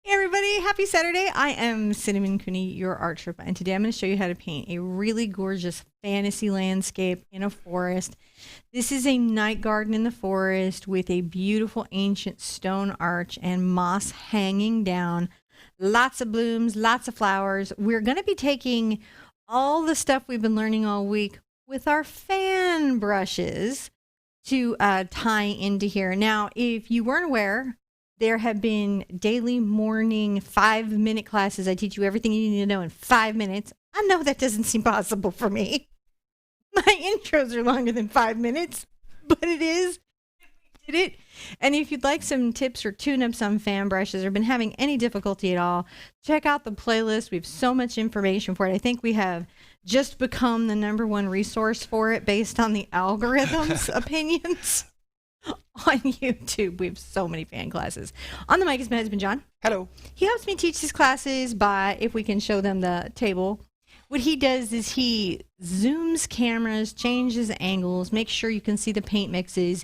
Hey everybody, happy Saturday. I am Cinnamon Cooney, your Art Sherpa, and today I'm going to show you how to paint a really gorgeous fantasy landscape in a forest. This is a night garden in the forest with a beautiful ancient stone arch and moss hanging down. Lots of blooms, lots of flowers. We're going to be taking all the stuff we've been learning all week with our fan brushes to tie into here. Now, if you weren't aware, there have been daily morning 5-minute classes. I teach you everything you need to know in 5 minutes. I know that doesn't seem possible for me. My intros are longer than 5 minutes, but it is. Did it? And if you'd like some tips or tune-ups on fan brushes or been having any difficulty at all, check out the playlist. We have so much information for it. I think we have just become the #1 resource for it based on the algorithm's opinions. On YouTube, we have so many fan classes. On the mic is my husband, John. Hello. He helps me teach these classes by, if we can show them the table, what he does is he zooms cameras, changes angles, makes sure you can see the paint mixes.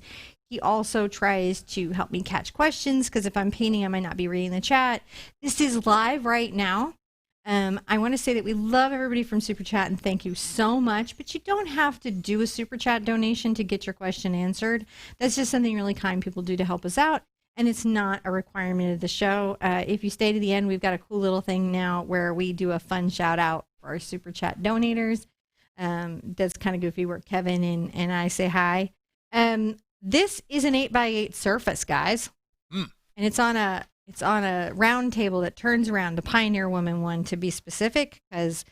He also tries to help me catch questions, because if I'm painting, I might not be reading the chat. This is live right now. I want to say that we love everybody from Super Chat and thank you so much, but you don't have to do a Super Chat donation to get your question answered. That's just something really kind people do to help us out, and it's not a requirement of the show. If you stay to the end, we've got a cool little thing now where we do a fun shout out for our Super Chat donators. That's kind of goofy where Kevin and I say hi. This is an 8x8 surface, guys, and it's on a round table that turns around, the Pioneer Woman one to be specific, because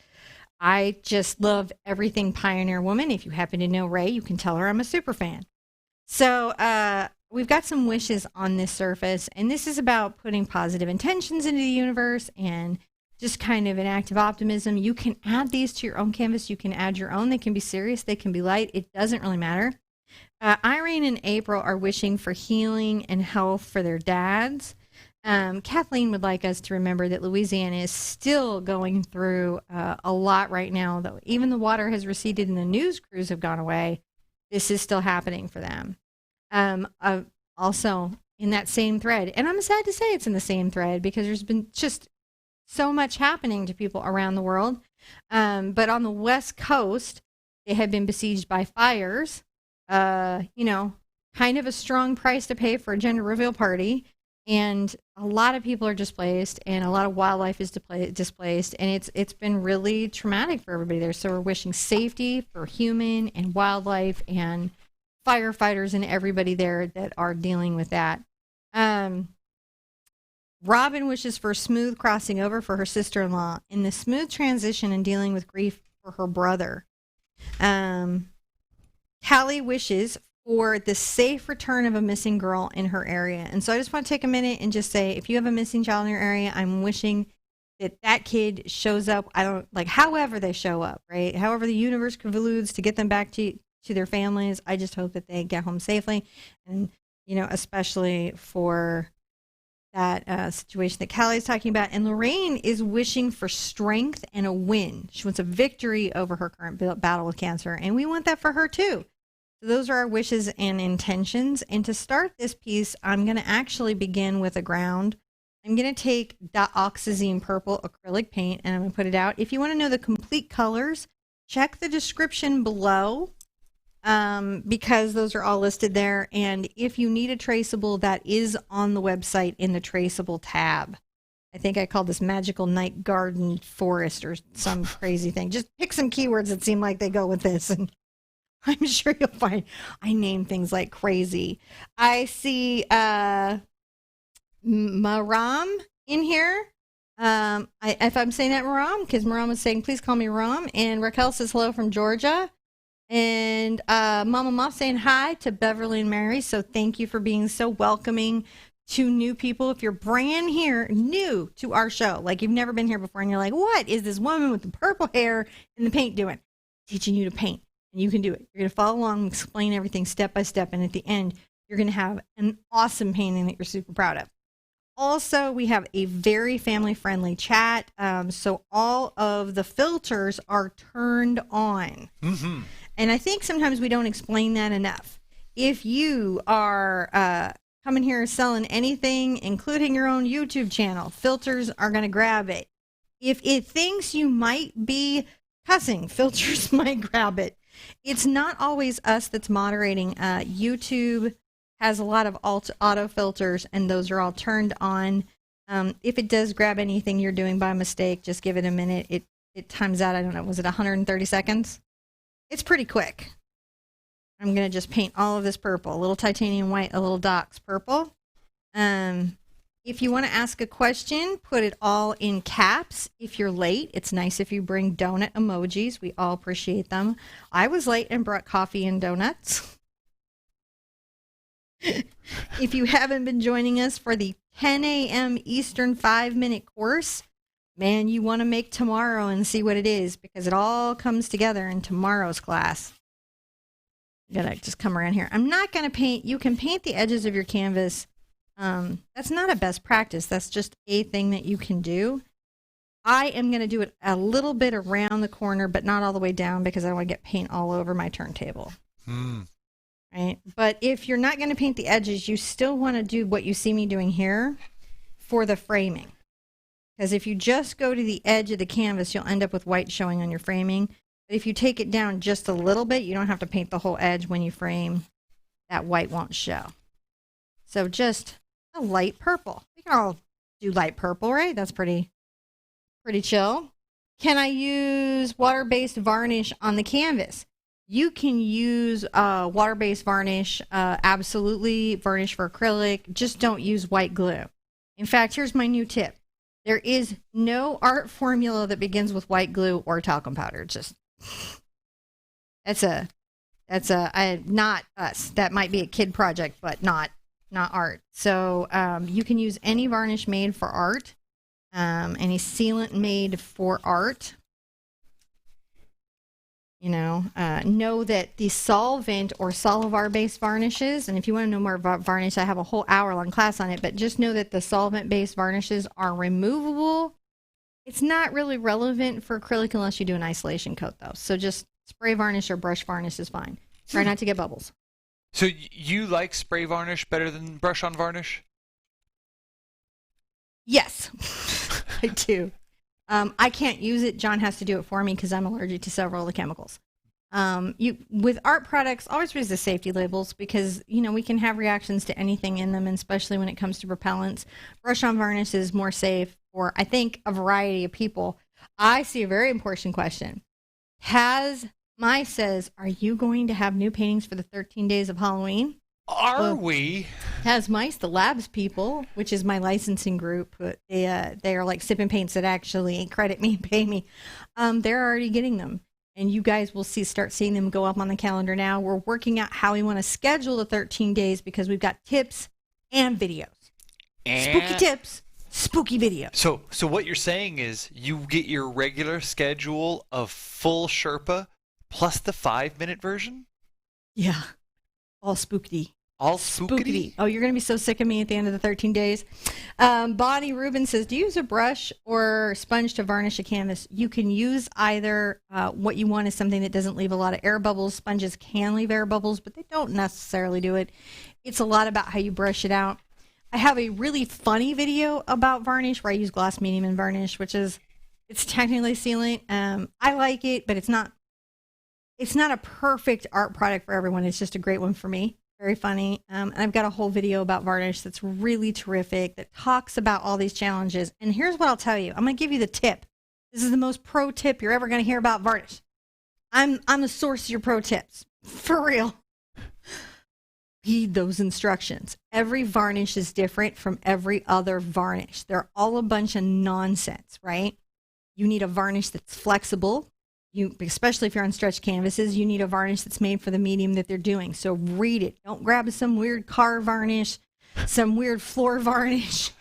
I just love everything Pioneer Woman. If you happen to know Ray, you can tell her I'm a super fan. So we've got some wishes on this surface, and this is about putting positive intentions into the universe and just kind of an act of optimism. You can add these to your own canvas. You can add your own. They can be serious. They can be light. It doesn't really matter. Irene and April are wishing for healing and health for their dads. Kathleen would like us to remember that Louisiana is still going through a lot right now, though. Even the water has receded and the news crews have gone away. This is still happening for them. Also, in that same thread, and I'm sad to say it's in the same thread because there's been just so much happening to people around the world. But on the West Coast, they have been besieged by fires. Kind of a strong price to pay for a gender reveal party. And a lot of people are displaced, and a lot of wildlife is displaced, and it's been really traumatic for everybody there. So we're wishing safety for human and wildlife and firefighters and everybody there that are dealing with that. Robin wishes for a smooth crossing over for her sister-in-law and the smooth transition in dealing with grief for her brother. Callie wishes for the safe return of a missing girl in her area. And so I just want to take a minute and just say, if you have a missing child in your area, I'm wishing that that kid shows up. However they show up, right? However the universe concludes to get them back to their families. I just hope that they get home safely. And, especially for that situation that Callie's talking about. And Lorraine is wishing for strength and a win. She wants a victory over her current battle with cancer. And we want that for her too. So those are our wishes and intentions. And to start this piece, I'm going to actually begin with a ground. I'm going to take dioxazine purple acrylic paint and I'm going to put it out. If you want to know the complete colors, check the description below because those are all listed there. And if you need a traceable, that is on the website in the traceable tab. I think I called this Magical Night Garden Forest or some crazy thing. Just pick some keywords that seem like they go with this, and I'm sure you'll find I name things like crazy. I see Maram in here. If I'm saying that Maram, because Maram was saying, please call me Ram. And Raquel says hello from Georgia. And Mama Ma saying hi to Beverly and Mary. So thank you for being so welcoming to new people. If you're brand new to our show, like you've never been here before and you're like, what is this woman with the purple hair and the paint doing? Teaching you to paint. And you can do it. You're going to follow along and explain everything step by step. And at the end, you're going to have an awesome painting that you're super proud of. Also, we have a very family-friendly chat. So all of the filters are turned on. Mm-hmm. And I think sometimes we don't explain that enough. If you are come in here selling anything, including your own YouTube channel, filters are going to grab it. If it thinks you might be cussing, filters might grab it. It's not always us that's moderating. YouTube has a lot of auto filters, and those are all turned on. If it does grab anything you're doing by mistake, just give it a minute. It times out, I don't know, was it 130 seconds? It's pretty quick. I'm going to just paint all of this purple, a little titanium white, a little dox purple. If you want to ask a question, put it all in caps. If you're late, it's nice if you bring donut emojis. We all appreciate them. I was late and brought coffee and donuts. If you haven't been joining us for the 10 a.m. Eastern 5-minute course, man, you want to make tomorrow and see what it is, because it all comes together in tomorrow's class. Gotta just come around here. I'm not going to paint. You can paint the edges of your canvas. That's not a best practice. That's just a thing that you can do. I am going to do it a little bit around the corner, but not all the way down, because I don't want to get paint all over my turntable. Right? But if you're not going to paint the edges, you still want to do what you see me doing here for the framing. Because if you just go to the edge of the canvas, you'll end up with white showing on your framing. But if you take it down just a little bit, you don't have to paint the whole edge when you frame. That white won't show. So just a light purple. We can all do light purple, right? That's pretty chill. Can I use water-based varnish on the canvas? You can use water-based varnish, absolutely. Varnish for acrylic. Just don't use white glue. In fact, here's my new tip. There is no art formula that begins with white glue or talcum powder. Just not us. That might be a kid project, but not art. So you can use any varnish made for art, any sealant made for art. Know that the solvent or Solivar-based varnishes, and if you want to know more about varnish, I have a whole hour-long class on it, but just know that the solvent-based varnishes are removable. It's not really relevant for acrylic unless you do an isolation coat, though. So just spray varnish or brush varnish is fine. Try not to get bubbles. So you like spray varnish better than brush-on varnish? Yes, I do. I can't use it. John has to do it for me because I'm allergic to several of the chemicals. With art products, always read the safety labels, because we can have reactions to anything in them, and especially when it comes to propellants. Brush-on varnish is more safe for, I think, a variety of people. I see a very important question. My says, are you going to have new paintings for the 13 days of Halloween? Are we? Has Mice, the Labs people, which is my licensing group, they are like Sip and Paints that actually credit me and pay me. They're already getting them, and you guys will start seeing them go up on the calendar now. We're working out how we want to schedule the 13 days, because we've got tips and videos. Spooky tips, spooky videos. So what you're saying is you get your regular schedule of full Sherpa plus the 5-minute version? Yeah, all spookedy. All spookedy? Oh, you're going to be so sick of me at the end of the 13 days. Bonnie Rubin says, do you use a brush or sponge to varnish a canvas? You can use either. What you want is something that doesn't leave a lot of air bubbles. Sponges can leave air bubbles, but they don't necessarily do it. It's a lot about how you brush it out. I have a really funny video about varnish where I use gloss medium and varnish, it's technically sealant. I like it, but it's not a perfect art product for everyone. It's just a great one for me. Very funny. And I've got a whole video about varnish that's really terrific, that talks about all these challenges. And here's what I'll tell you. I'm going to give you the tip. This is the most pro tip you're ever going to hear about varnish. I'm the source of your pro tips. For real. Read those instructions. Every varnish is different from every other varnish. They're all a bunch of nonsense, right? You need a varnish that's flexible. Especially if you're on stretch canvases, you need a varnish that's made for the medium that they're doing. So read it. Don't grab some weird car varnish, some weird floor varnish.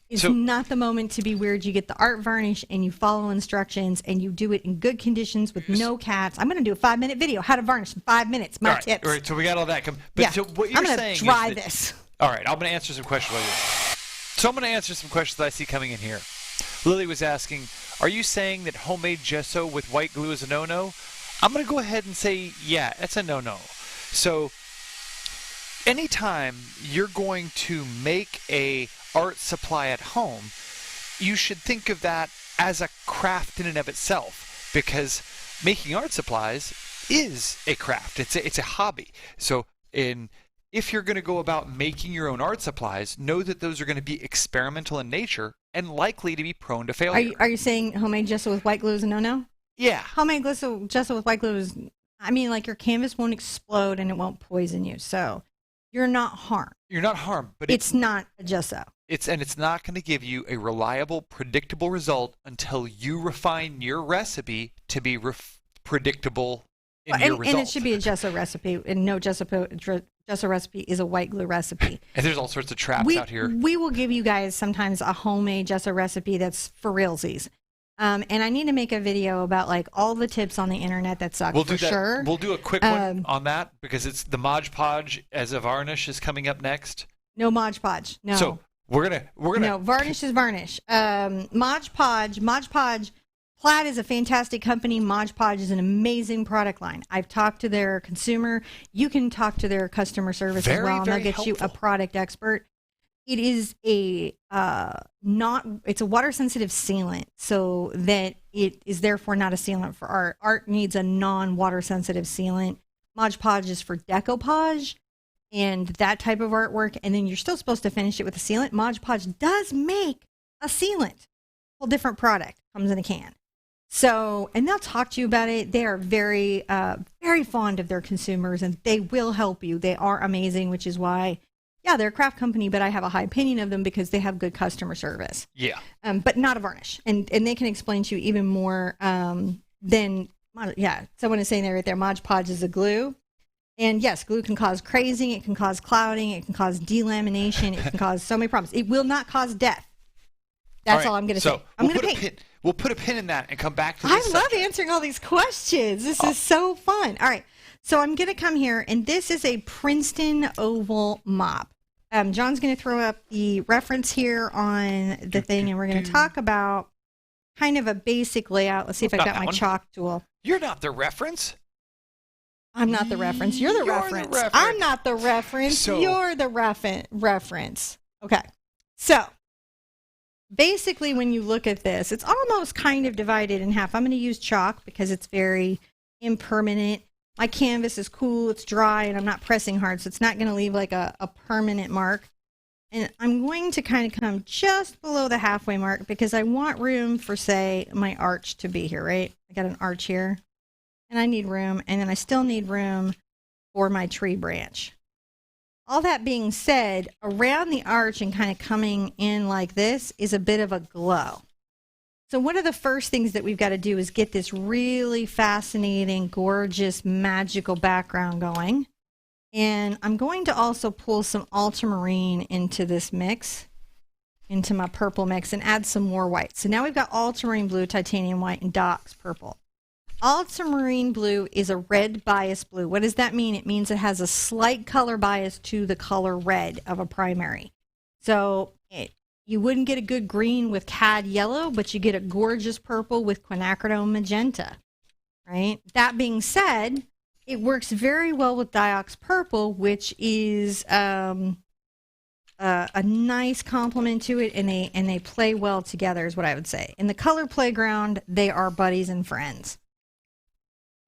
It's not the moment to be weird. You get the art varnish and you follow instructions and you do it in good conditions with no caps. I'm going to do a 5-minute video, how to varnish in 5 minutes. My tips. All right, so we got all that. So what you're I'm going saying to try is this. All right, I'm going to answer some questions. So I'm going to answer some questions that I see coming in here. Lily was asking, are you saying that homemade gesso with white glue is a no-no? I'm going to go ahead and say, yeah, that's a no-no. So anytime you're going to make a art supply at home, you should think of that as a craft in and of itself, because making art supplies is a craft. It's a hobby. So if you're going to go about making your own art supplies, know that those are going to be experimental in nature and likely to be prone to failure. Are you saying homemade gesso with white glue is a no-no? Yeah. Homemade gesso with white glue is, I mean, like your canvas won't explode and it won't poison you. So you're not harmed. You're not harmed, but it's not a gesso. It's not going to give you a reliable, predictable result until you refine your recipe to be predictable in your result. And it should be a gesso recipe, and no gesso recipe is a white glue recipe. And there's all sorts of traps out here. We will give you guys sometimes a homemade gesso recipe that's for realsies. And I need to make a video about like all the tips on the internet that suck sure. We'll do a quick one on that because it's the Mod Podge as a varnish is coming up next. No Mod Podge. No. So we're gonna No, varnish is varnish. Mod Podge Plaid is a fantastic company. Mod Podge is an amazing product line. I've talked to their consumer. You can talk to their customer service as well, and they'll get you a product expert. It is it's a water sensitive sealant, so that it is therefore not a sealant for art. Art needs a non-water sensitive sealant. Mod Podge is for decoupage and that type of artwork, and then you're still supposed to finish it with a sealant. Mod Podge does make a sealant. Whole different product, comes in a can. So, and they'll talk to you about it. They are very, very fond of their consumers, and they will help you. They are amazing, which is why, yeah, they're a craft company, but I have a high opinion of them because they have good customer service. Yeah. But not a varnish. And they can explain to you even more than, yeah, someone is saying there right there, Mod Podge is a glue. And yes, glue can cause crazing, it can cause clouding, it can cause delamination, it can cause so many problems. It will not cause death. That's all I'm going to say. I'm going to paint. We'll put a pin in that and come back to this. I love answering all these questions. This is so fun. All right. So I'm going to come here, and this is a Princeton oval mop. John's going to throw up the reference here on the thing, and we're going to talk about kind of a basic layout. Let's see if I've got my chalk tool. You're not the reference. I'm not the reference. You're the reference. I'm not the reference. So, you're the reference. Okay. So basically, when you look at this, it's almost kind of divided in half. I'm going to use chalk because it's very impermanent. My canvas is cool, it's dry, and I'm not pressing hard, so it's not going to leave like a permanent mark. And I'm going to kind of come just below the halfway mark because I want room for, say, my arch to be here, right? I got an arch here, and I need room, and then I still need room for my tree branch. All that being said, around the arch and kind of coming in like this is a bit of a glow. So one of the first things that we've got to do is get this really fascinating, gorgeous, magical background going. And I'm going to also pull some ultramarine into this mix, into my purple mix, and add some more white. So now we've got ultramarine blue, titanium white, and Doc's purple. Ultramarine blue is a red bias blue. What does that mean? It means it has a slight color bias to the color red of a primary. So you wouldn't get a good green with cad yellow, but you get a gorgeous purple with quinacridone magenta, right? That being said, it works very well with Diox purple, which is a nice complement to it, and they play well together is what I would say. In the color playground, they are buddies and friends.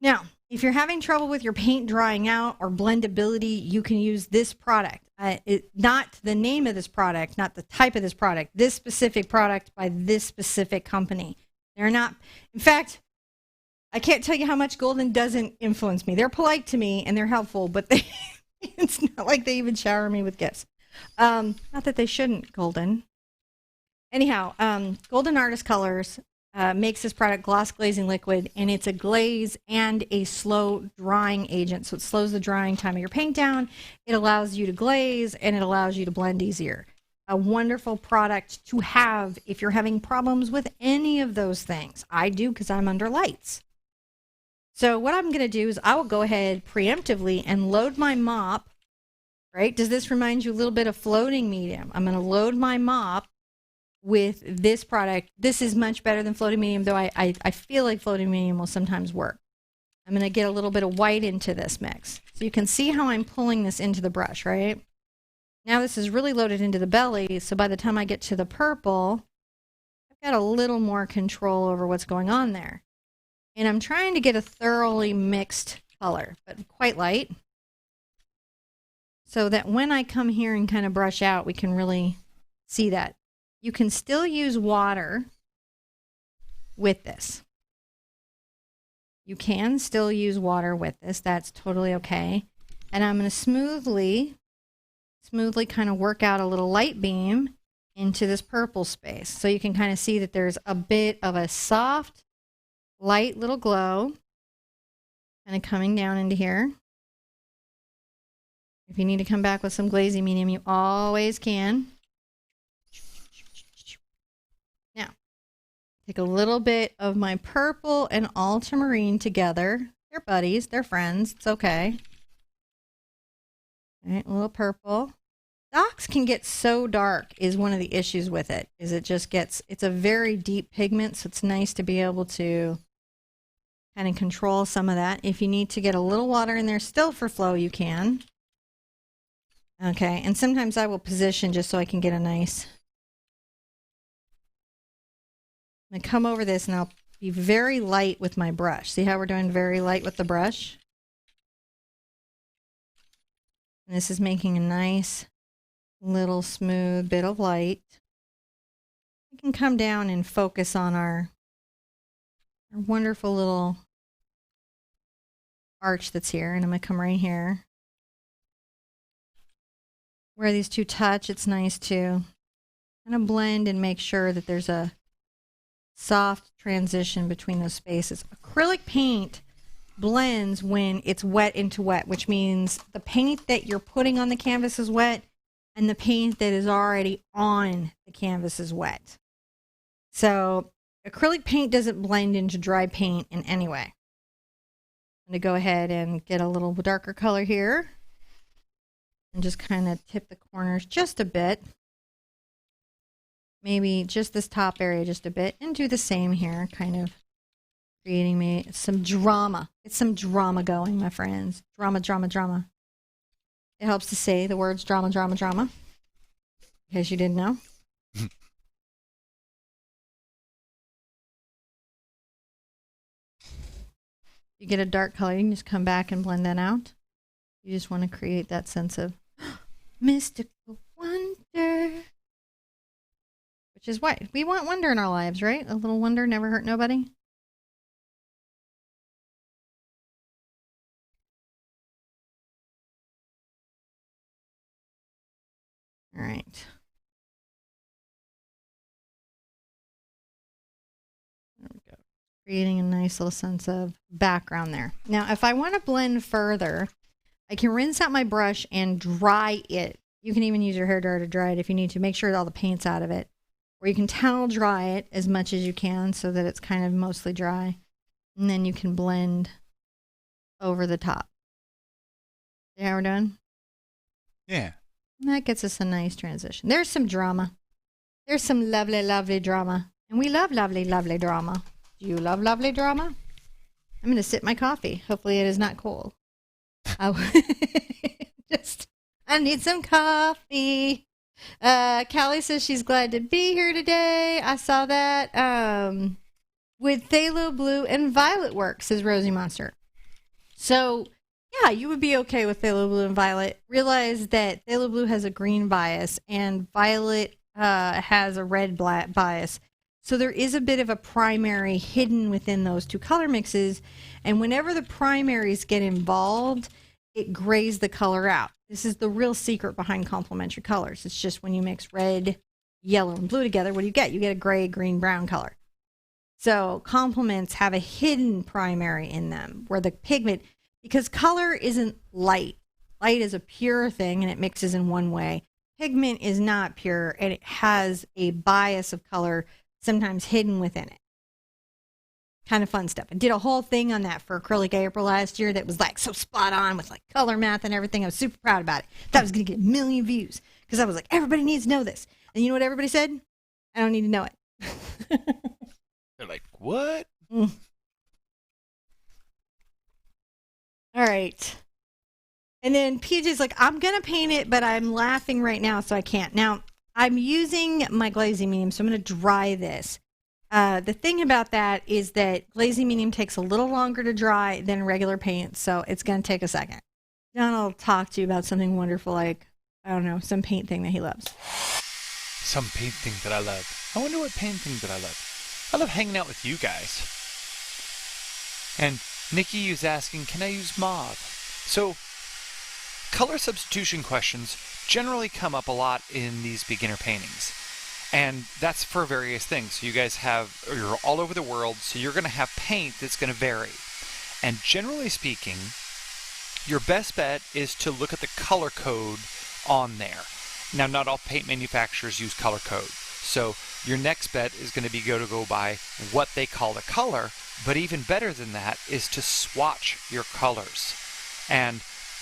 Now, if you're having trouble with your paint drying out or blendability, you can use this product. Not the name of this product, not the type of this product, this specific product by this specific company. They're not, in fact, I can't tell you how much Golden doesn't influence me. They're polite to me and they're helpful, but it's not like they even shower me with gifts. Not that they shouldn't, Golden. Anyhow, Golden Artist Colors makes this product gloss glazing liquid, and it's a glaze and a slow drying agent. So it slows the drying time of your paint down. It allows you to glaze, and it allows you to blend easier. A wonderful product to have if you're having problems with any of those things. I do because I'm under lights. So what I'm going to do is I will go ahead preemptively and load my mop, right? Does this remind you a little bit of floating medium? I'm going to load my mop with this product. This is much better than floating medium, though I feel like floating medium will sometimes work. I'm going to get a little bit of white into this mix. So you can see how I'm pulling this into the brush, right? Now this is really loaded into the belly, so by the time I get to the purple, I've got a little more control over what's going on there. And I'm trying to get a thoroughly mixed color, but quite light, so that when I come here and kind of brush out, we can really see that. You can still use water with this. You can still use water with this. That's totally okay. And I'm going to smoothly kind of work out a little light beam into this purple space. So you can kind of see that there's a bit of a soft, light little glow kind of coming down into here. If you need to come back with some glazing medium, you always can. Now, take a little bit of my purple and ultramarine together. They're buddies, they're friends, it's okay. All right, a little purple. Docs can get so dark is one of the issues with it, is it just gets, it's a very deep pigment, so it's nice to be able to kind of control some of that. If you need to get a little water in there still for flow, you can. Okay, and sometimes I will position just so I can get a nice... I'm going to come over this and I'll be very light with my brush. See how we're doing very light with the brush? And this is making a nice little smooth bit of light. We can come down and focus on our wonderful little arch that's here. And I'm going to come right here. Where these two touch, it's nice to kind of blend and make sure that there's a soft transition between those spaces. Acrylic paint blends when it's wet into wet, which means the paint that you're putting on the canvas is wet and the paint that is already on the canvas is wet. So acrylic paint doesn't blend into dry paint in any way. I'm going to go ahead and get a little darker color here and just kind of tip the corners just a bit. Maybe just this top area just a bit, and do the same here, kind of creating me some drama. It's some drama going, my friends. Drama, drama, drama. It helps to say the words drama, drama, drama, in case you didn't know. You get a dark color, you can just come back and blend that out. You just want to create that sense of mystical wonder. Which is why we want wonder in our lives, right? A little wonder never hurt nobody. All right. There we go. Creating a nice little sense of background there. Now, if I want to blend further, I can rinse out my brush and dry it. You can even use your hair dryer to dry it if you need to. Make sure that all the paint's out of it. Or you can towel dry it as much as you can so that it's kind of mostly dry. And then you can blend over the top. See how we're doing? Yeah. And that gets us a nice transition. There's some drama. There's some lovely, lovely drama. And we love lovely, lovely drama. Do you love lovely drama? I'm going to sip my coffee. Hopefully it is not cold. I need some coffee. Callie says she's glad to be here today. I saw that with Phthalo Blue and Violet work, says Rosie Monster. So, yeah, you would be okay with Phthalo Blue and Violet. Realize that Phthalo Blue has a green bias and Violet has a red black bias. So there is a bit of a primary hidden within those two color mixes. And whenever the primaries get involved, it grays the color out. This is the real secret behind complementary colors. It's just when you mix red, yellow, and blue together, what do you get? You get a gray, green, brown color. So complements have a hidden primary in them where the pigment, because color isn't light. Light is a pure thing and it mixes in one way. Pigment is not pure and it has a bias of color sometimes hidden within it. Kind of fun stuff. I did a whole thing on that for Acrylic April last year that was like so spot on with like color math and everything. I was super proud about it. Thought I was going to get 1 million views because I was like, everybody needs to know this. And you know what everybody said? I don't need to know it. They're like, what? All right. And then PJ's like, I'm going to paint it, but I'm laughing right now, so I can't. Now, I'm using my glazing medium, so I'm going to dry this. The thing about that is that glazing medium takes a little longer to dry than regular paint, so it's going to take a second. John will talk to you about something wonderful like, I don't know, some paint thing that he loves. Some paint thing that I love. I wonder what paint thing that I love. I love hanging out with you guys. And Nikki is asking, can I use mauve? So, color substitution questions generally come up a lot in these beginner paintings. And that's for various things. You guys you're all over the world, so you're going to have paint that's going to vary. And generally speaking, your best bet is to look at the color code on there. Now, not all paint manufacturers use color code. So your next bet is going to be go by what they call the color. But even better than that is to swatch your colors. And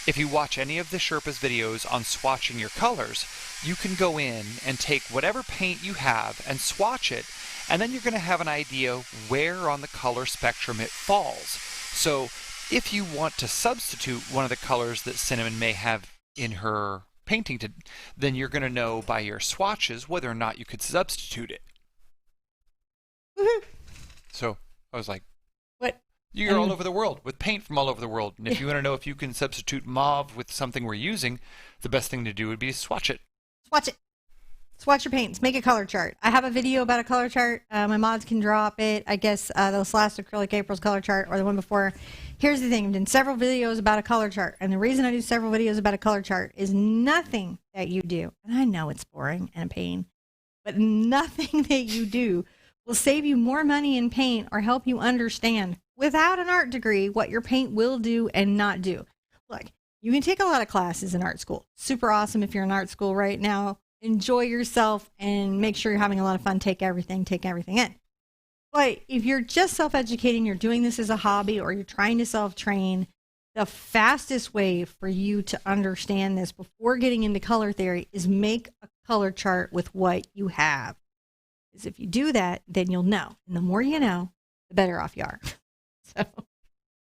if you watch any of the Sherpa's videos on swatching your colors, you can go in and take whatever paint you have and swatch it, and then you're going to have an idea where on the color spectrum it falls. So if you want to substitute one of the colors that Cinnamon may have in her painting, then you're going to know by your swatches whether or not you could substitute it. Woohoo! So I was like, what? You're all over the world with paint from all over the world. And if you want to know if you can substitute mauve with something we're using, the best thing to do would be to swatch it. Swatch it. Swatch your paints. Make a color chart. I have a video about a color chart. My mods can drop it. I guess this last acrylic April's color chart or the one before. Here's the thing. I've done several videos about a color chart. And the reason I do several videos about a color chart is nothing that you do, and I know it's boring and a pain, but nothing that you do will save you more money in paint or help you understand without an art degree what your paint will do and not do. Look, you can take a lot of classes in art school. Super awesome if you're in art school right now. Enjoy yourself and make sure you're having a lot of fun. Take everything in. But if you're just self-educating, you're doing this as a hobby, or you're trying to self-train, the fastest way for you to understand this before getting into color theory is make a color chart with what you have. Because if you do that, then you'll know. And the more you know, the better off you are. So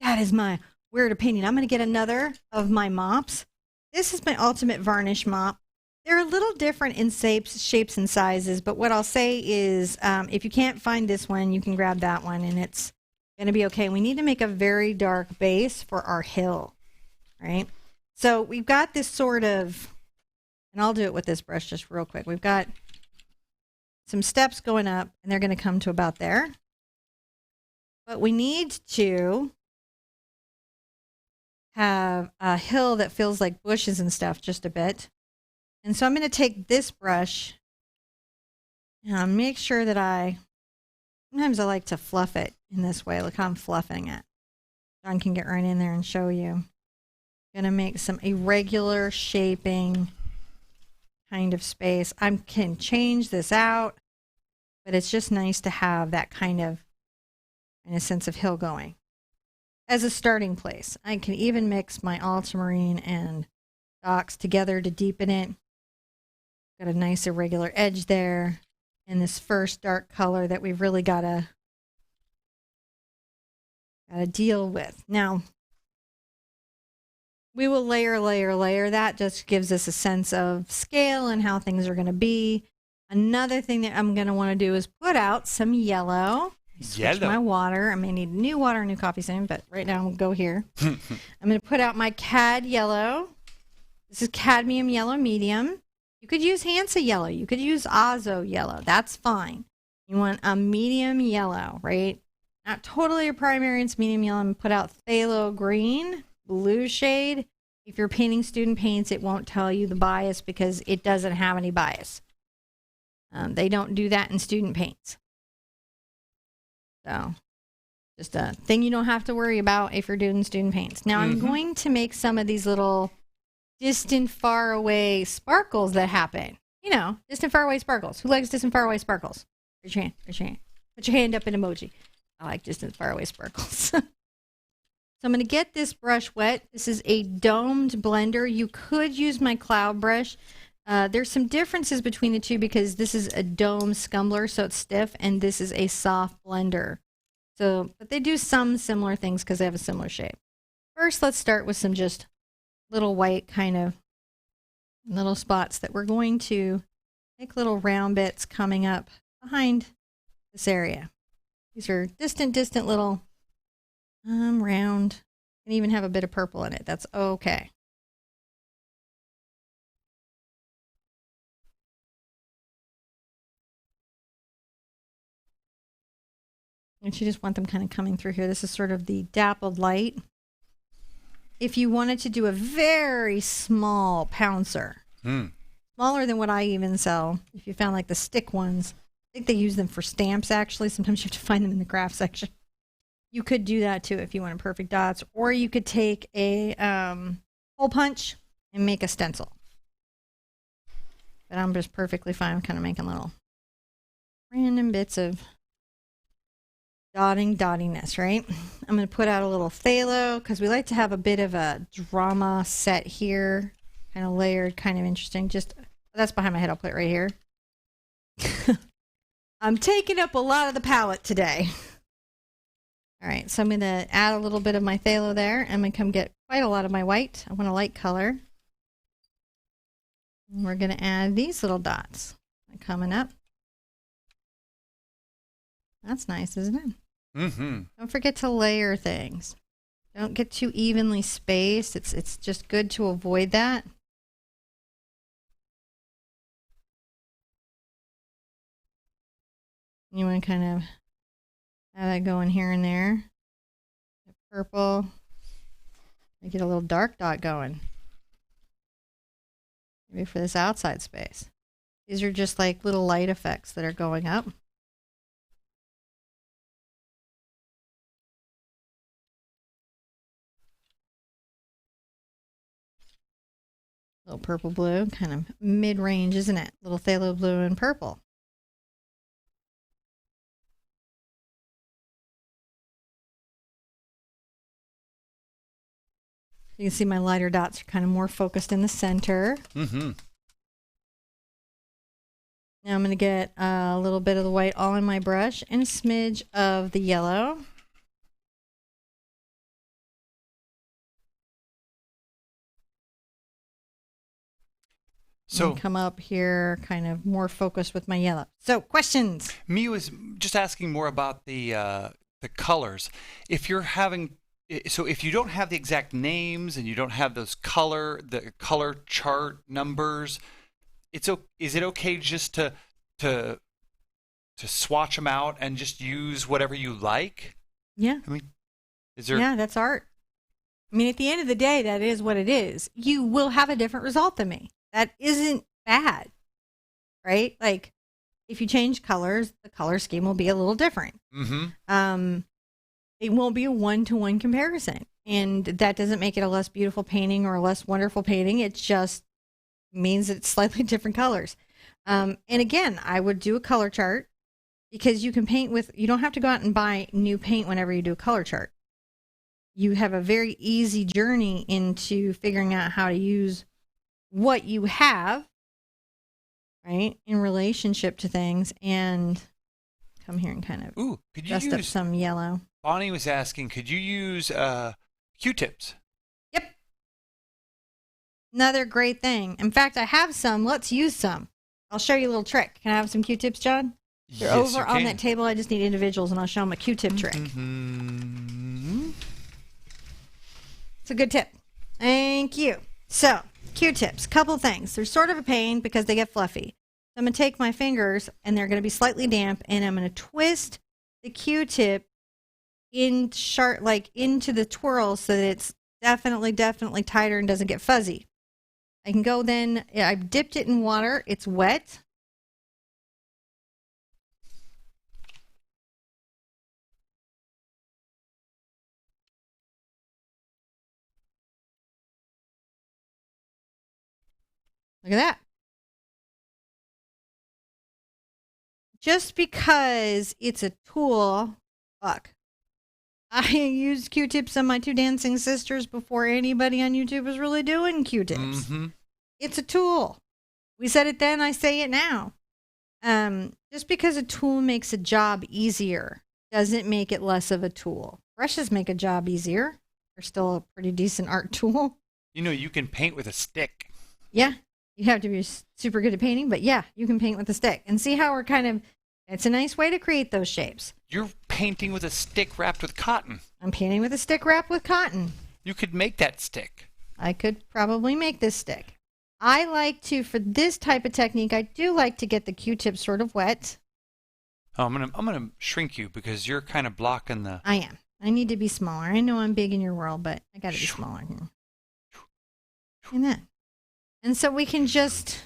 that is my weird opinion. I'm going to get another of my mops. This is my ultimate varnish mop. They're a little different in shapes and sizes, but what I'll say is if you can't find this one, you can grab that one, and it's going to be okay. We need to make a very dark base for our hill, right? So we've got this sort of, and I'll do it with this brush just real quick. We've got some steps going up, and they're going to come to about there. But we need to have a hill that feels like bushes and stuff just a bit. And so I'm going to take this brush and make sure that sometimes I like to fluff it in this way. Look how I'm fluffing it. John can get right in there and show you. I'm going to make some irregular shaping kind of space. I can change this out, but it's just nice to have that kind of, in a sense of hill going as a starting place. I can even mix my ultramarine and docs together to deepen it. Got a nice irregular edge there, and this first dark color that we've really got to deal with. Now, we will layer. That just gives us a sense of scale and how things are going to be. Another thing that I'm going to want to do is put out some yellow. Switch my water. I may need new water, new coffee soon, but right now we'll go here. I'm going to put out my CAD yellow. This is cadmium yellow medium. You could use Hansa yellow. You could use Azo yellow. That's fine. You want a medium yellow, right? Not totally a primary. It's medium yellow. I'm going to put out phthalo green, blue shade. If you're painting student paints, it won't tell you the bias because it doesn't have any bias. They don't do that in student paints. So just a thing you don't have to worry about if you're doing student paints. Now I'm going to make some of these little distant, far away sparkles that happen. You know, distant, far away sparkles. Who likes distant, far away sparkles? Raise your hand. Put your hand up in emoji. I like distant, far away sparkles. So I'm going to get this brush wet. This is a domed blender. You could use my cloud brush. There's some differences between the two because this is a dome scumbler, so it's stiff, and this is a soft blender. So, but they do some similar things because they have a similar shape. First, let's start with some just little white kind of little spots that we're going to make little round bits coming up behind this area. These are distant little round, and even have a bit of purple in it. That's okay. And you just want them kind of coming through here. This is sort of the dappled light. If you wanted to do a very small pouncer, smaller than what I even sell, if you found like the stick ones, I think they use them for stamps actually. Sometimes you have to find them in the craft section. You could do that too if you wanted perfect dots, or you could take a hole punch and make a stencil. But I'm just perfectly fine with kind of making little random bits of dottingness, right? I'm going to put out a little phthalo because we like to have a bit of a drama set here, kind of layered, kind of interesting. Just that's behind my head. I'll put it right here. I'm taking up a lot of the palette today. All right, so I'm going to add a little bit of my phthalo there. I'm going to come get quite a lot of my white. I want a light color. And we're going to add these little dots coming up. That's nice, isn't it? Mm-hmm. Don't forget to layer things. Don't get too evenly spaced. It's just good to avoid that. You want to kind of have that going here and there. The purple. Get a little dark dot going. Maybe for this outside space. These are just like little light effects that are going up. Little purple blue, kind of mid-range, isn't it? Little phthalo blue and purple. You can see my lighter dots are kind of more focused in the center. Mm-hmm. Now I'm going to get a little bit of the white all in my brush and a smidge of the yellow. So come up here, kind of more focused with my yellow. So questions? Me was just asking more about the colors. If you're having, so if you don't have the exact names and you don't have those the color chart numbers, is it okay just to swatch them out and just use whatever you like? Yeah. I mean, is there? Yeah, that's art. I mean, at the end of the day, that is what it is. You will have a different result than me. That isn't bad, right? Like, if you change colors, the color scheme will be a little different. Mm-hmm. It won't be a one-to-one comparison, and that doesn't make it a less beautiful painting or a less wonderful painting. It just means it's slightly different colors. And again, I would do a color chart because you can paint with. You don't have to go out and buy new paint whenever you do a color chart. You have a very easy journey into figuring out how to use what you have, right, in relationship to things, and come here and kind of dust up some yellow. Bonnie was asking, could you use Q-tips? Yep. Another great thing. In fact, I have some. Let's use some. I'll show you a little trick. Can I have some Q-tips, John? They're yes, over on that table. I just need individuals, and I'll show them a Q-tip trick. Mm-hmm. It's a good tip. Thank you. So, Q-tips, couple things. They're sort of a pain because they get fluffy. So I'm going to take my fingers, and they're going to be slightly damp, and I'm going to twist the Q-tip into the twirl so that it's definitely tighter and doesn't get fuzzy. I can go then, I've dipped it in water. It's wet. Look at that. Just because it's a tool, look, I used Q-tips on my two dancing sisters before anybody on YouTube was really doing Q-tips. Mm-hmm. It's a tool. We said it then, I say it now. Just because a tool makes a job easier doesn't make it less of a tool. Brushes make a job easier. are still a pretty decent art tool. You know, you can paint with a stick. Yeah, you have to be super good at painting, but yeah, you can paint with a stick. And see how we're kind of, it's a nice way to create those shapes. You're painting with a stick wrapped with cotton. I'm painting with a stick wrapped with cotton. You could make that stick. I could probably make this stick. I like to, for this type of technique, I do like to get the Q-tip sort of wet. Oh, I'm gonna shrink you because you're kind of blocking the. I am. I need to be smaller. I know I'm big in your world, but I got to be smaller here. And that. And so we can just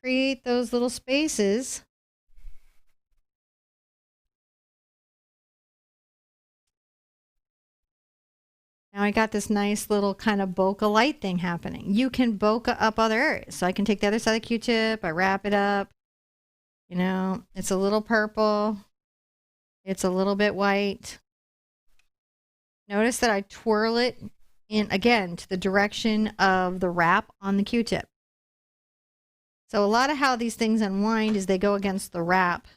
create those little spaces. Now I got this nice little kind of bokeh light thing happening. You can bokeh up other areas. So I can take the other side of the Q-tip, I wrap it up. You know, it's a little purple. It's a little bit white. Notice that I twirl it in, again, to the direction of the wrap on the Q-tip. So a lot of how these things unwind is they go against the wrap.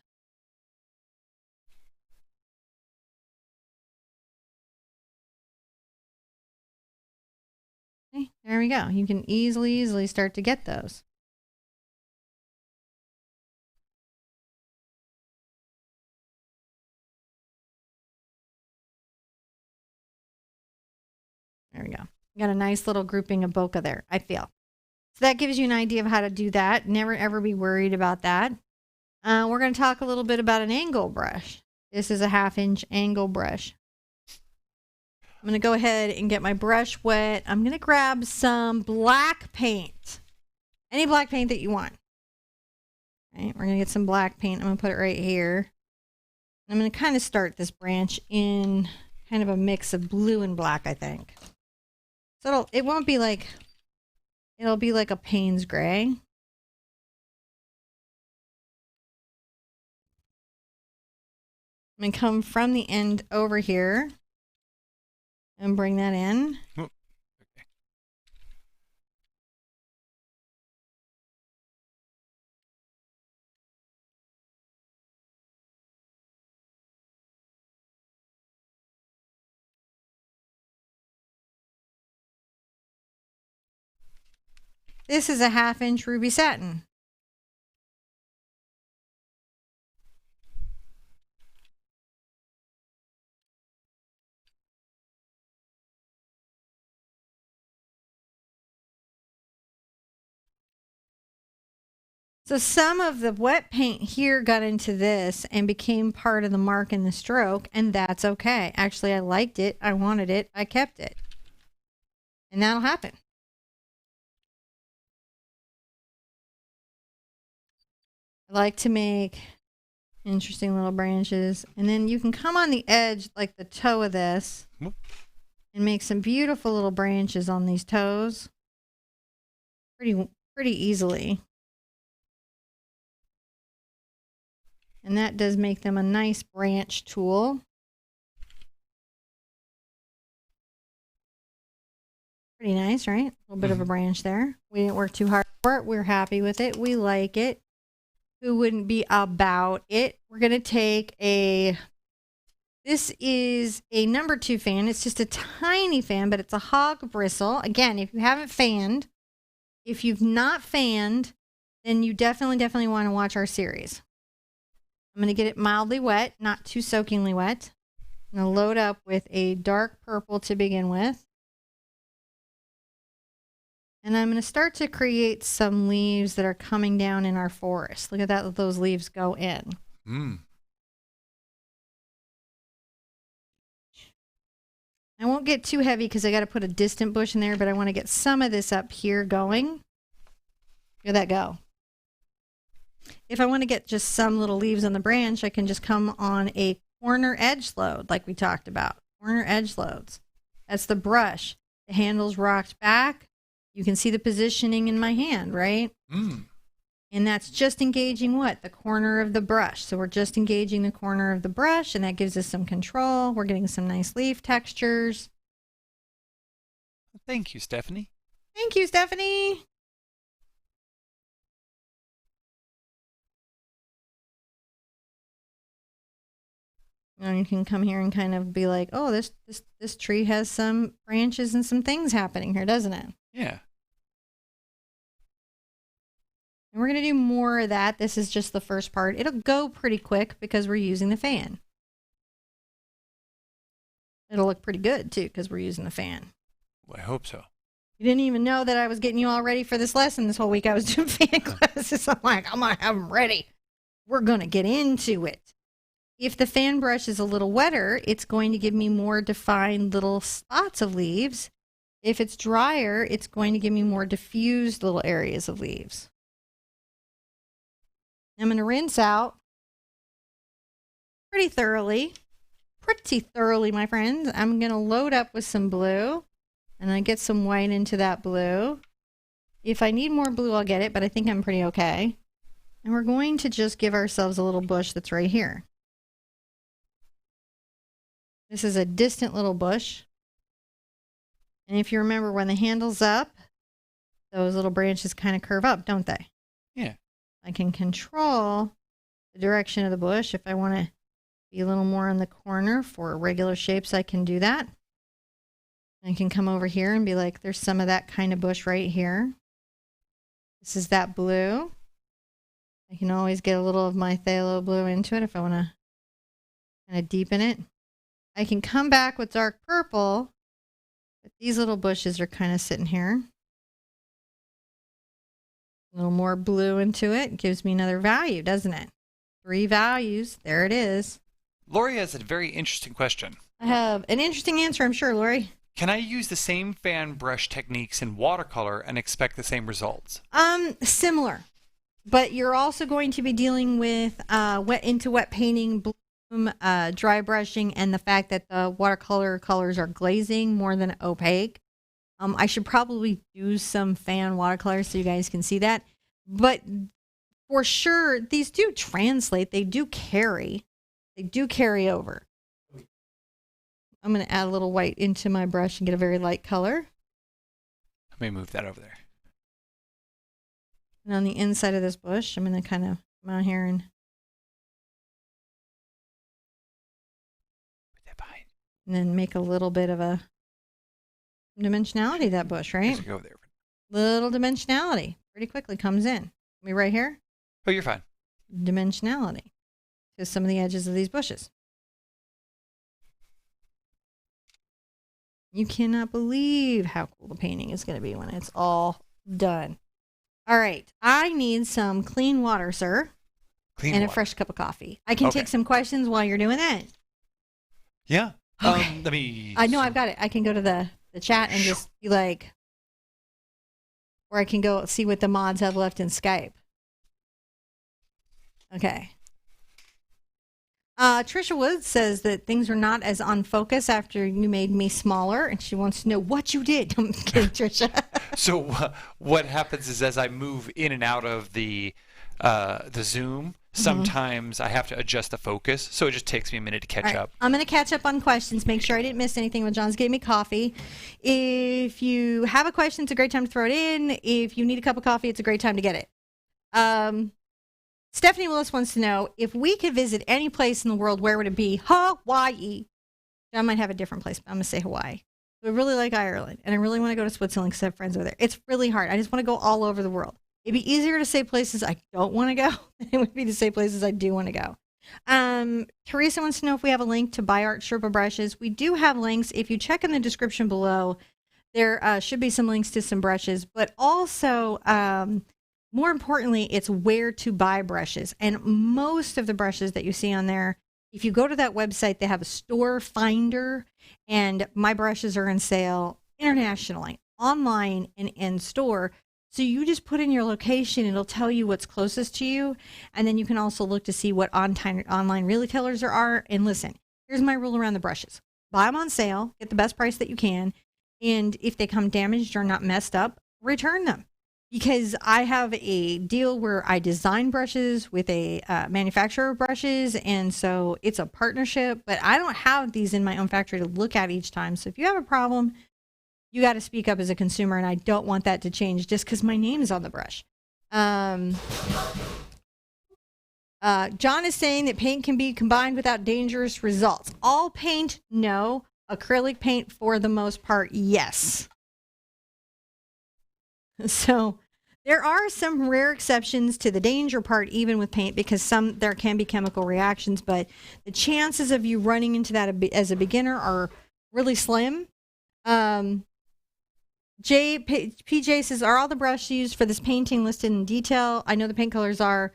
Okay, there we go. You can easily start to get those. There we go. Got a nice little grouping of bokeh there, I feel. So that gives you an idea of how to do that. Never ever be worried about that. We're going to talk a little bit about an angle brush. This is a 1/2-inch angle brush. I'm going to go ahead and get my brush wet. I'm going to grab some black paint. Any black paint that you want. All right, we're going to get some black paint. I'm going to put it right here. I'm going to kind of start this branch in kind of a mix of blue and black, I think. So it won't be like, it'll be like a Payne's gray. I'm going to come from the end over here and bring that in. Oh, okay. This is a 1/2-inch ruby satin. So some of the wet paint here got into this and became part of the mark in the stroke, and that's okay. Actually, I liked it. I wanted it. I kept it. And that'll happen. I like to make interesting little branches. And then you can come on the edge, like the toe of this, and make some beautiful little branches on these toes pretty easily. And that does make them a nice branch tool. Pretty nice, right? A little bit of a branch there. We didn't work too hard for it. We're happy with it. We like it. Who wouldn't be about it? We're going to take this is a number 2 fan. It's just a tiny fan, but it's a hog bristle. Again, if you haven't fanned, if you've not fanned, then you definitely want to watch our series. I'm going to get it mildly wet, not too soakingly wet. I'm going to load up with a dark purple to begin with. And I'm going to start to create some leaves that are coming down in our forest. Look at that, those leaves go in. I won't get too heavy because I got to put a distant bush in there, but I want to get some of this up here going. Look at that go. If I want to get just some little leaves on the branch, I can just come on a corner edge load like we talked about. Corner edge loads. That's the brush. The handle's rocked back. You can see the positioning in my hand, right? And that's just engaging what? The corner of the brush. So we're just engaging the corner of the brush, and that gives us some control. We're getting some nice leaf textures. Thank you, Stephanie. Thank you, Stephanie. And you can come here and kind of be like, oh, this tree has some branches and some things happening here, doesn't it? Yeah. And we're going to do more of that. This is just the first part. It'll go pretty quick because we're using the fan. It'll look pretty good, too, because we're using the fan. Well, I hope so. You didn't even know that I was getting you all ready for this lesson this whole week. I was doing fan classes. I'm like, I'm going to have them ready. We're going to get into it. If the fan brush is a little wetter, it's going to give me more defined little spots of leaves. If it's drier, it's going to give me more diffused little areas of leaves. I'm going to rinse out pretty thoroughly, my friends. I'm going to load up with some blue, and I get some white into that blue. If I need more blue, I'll get it, but I think I'm pretty okay. And we're going to just give ourselves a little bush that's right here. This is a distant little bush. And if you remember, when the handle's up, those little branches kind of curve up, don't they? Yeah. I can control the direction of the bush. If I want to be a little more on the corner for regular shapes, I can do that. I can come over here and be like, there's some of that kind of bush right here. This is that blue. I can always get a little of my phthalo blue into it if I want to kind of deepen it. I can come back with dark purple, but these little bushes are kind of sitting here. A little more blue into it gives me another value, doesn't it? 3 values. There it is. Lori has a very interesting question. I have an interesting answer, I'm sure, Lori. Can I use the same fan brush techniques in watercolor and expect the same results? Similar. But you're also going to be dealing with wet painting, dry brushing, and the fact that the watercolor colors are glazing more than opaque. I should probably do some fan watercolors so you guys can see that. But for sure, these do translate. They do carry. They do carry over. I'm going to add a little white into my brush and get a very light color. Let me move that over there. And on the inside of this bush, I'm going to kind of come out here and Put that behind. and then make a little bit of a dimensionality of that bush, right? Go over there. Little dimensionality pretty quickly comes in. We right here? Oh, you're fine. Dimensionality to some of the edges of these bushes. You cannot believe how cool the painting is going to be when it's all done. All right. I need some clean water, sir. Clean and water. a fresh cup of coffee. I can take some questions while you're doing that. Yeah. Okay. Let me... I know I've got it. I can go to the chat and just be like, or I can go see what the mods have left in Skype. Okay. Trisha Woods says that things are not as on focus after you made me smaller, and she wants to know what you did. I'm kidding, Trisha. So what happens is as I move in and out of the zoom, sometimes I have to adjust the focus, so it just takes me a minute to catch up. I'm going to catch up on questions, make sure I didn't miss anything when John's gave me coffee. If you have a question, it's a great time to throw it in. If you need a cup of coffee, it's a great time to get it. Stephanie Willis wants to know, if we could visit any place in the world, where would it be? Hawaii. I might have a different place, but I'm going to say Hawaii. I really like Ireland, and I really want to go to Switzerland because I have friends over there. It's really hard. I just want to go all over the world. It'd be easier to say places I don't want to go than it would be to say places I do want to go. Teresa wants to know if we have a link to buy Art Sherpa brushes. We do have links. If you check in the description below, there should be some links to some brushes, but also, more importantly, it's where to buy brushes. And most of the brushes that you see on there, if you go to that website, they have a store finder, and my brushes are on sale internationally, online and in store. So you just put in your location, it'll tell you what's closest to you. And then you can also look to see what online retailers there are. And listen, here's my rule around the brushes. Buy them on sale, get the best price that you can. And if they come damaged or not messed up, return them. Because I have a deal where I design brushes with a manufacturer of brushes, and so it's a partnership, but I don't have these in my own factory to look at each time. So if you have a problem, you got to speak up as a consumer, and I don't want that to change just because my name is on the brush. John is saying that paint can be combined without dangerous results. All paint, no. Acrylic paint, for the most part, yes. So there are some rare exceptions to the danger part, even with paint, because there can be chemical reactions, but the chances of you running into that as a beginner are really slim. PJ says, are all the brushes used for this painting listed in detail? I know the paint colors are.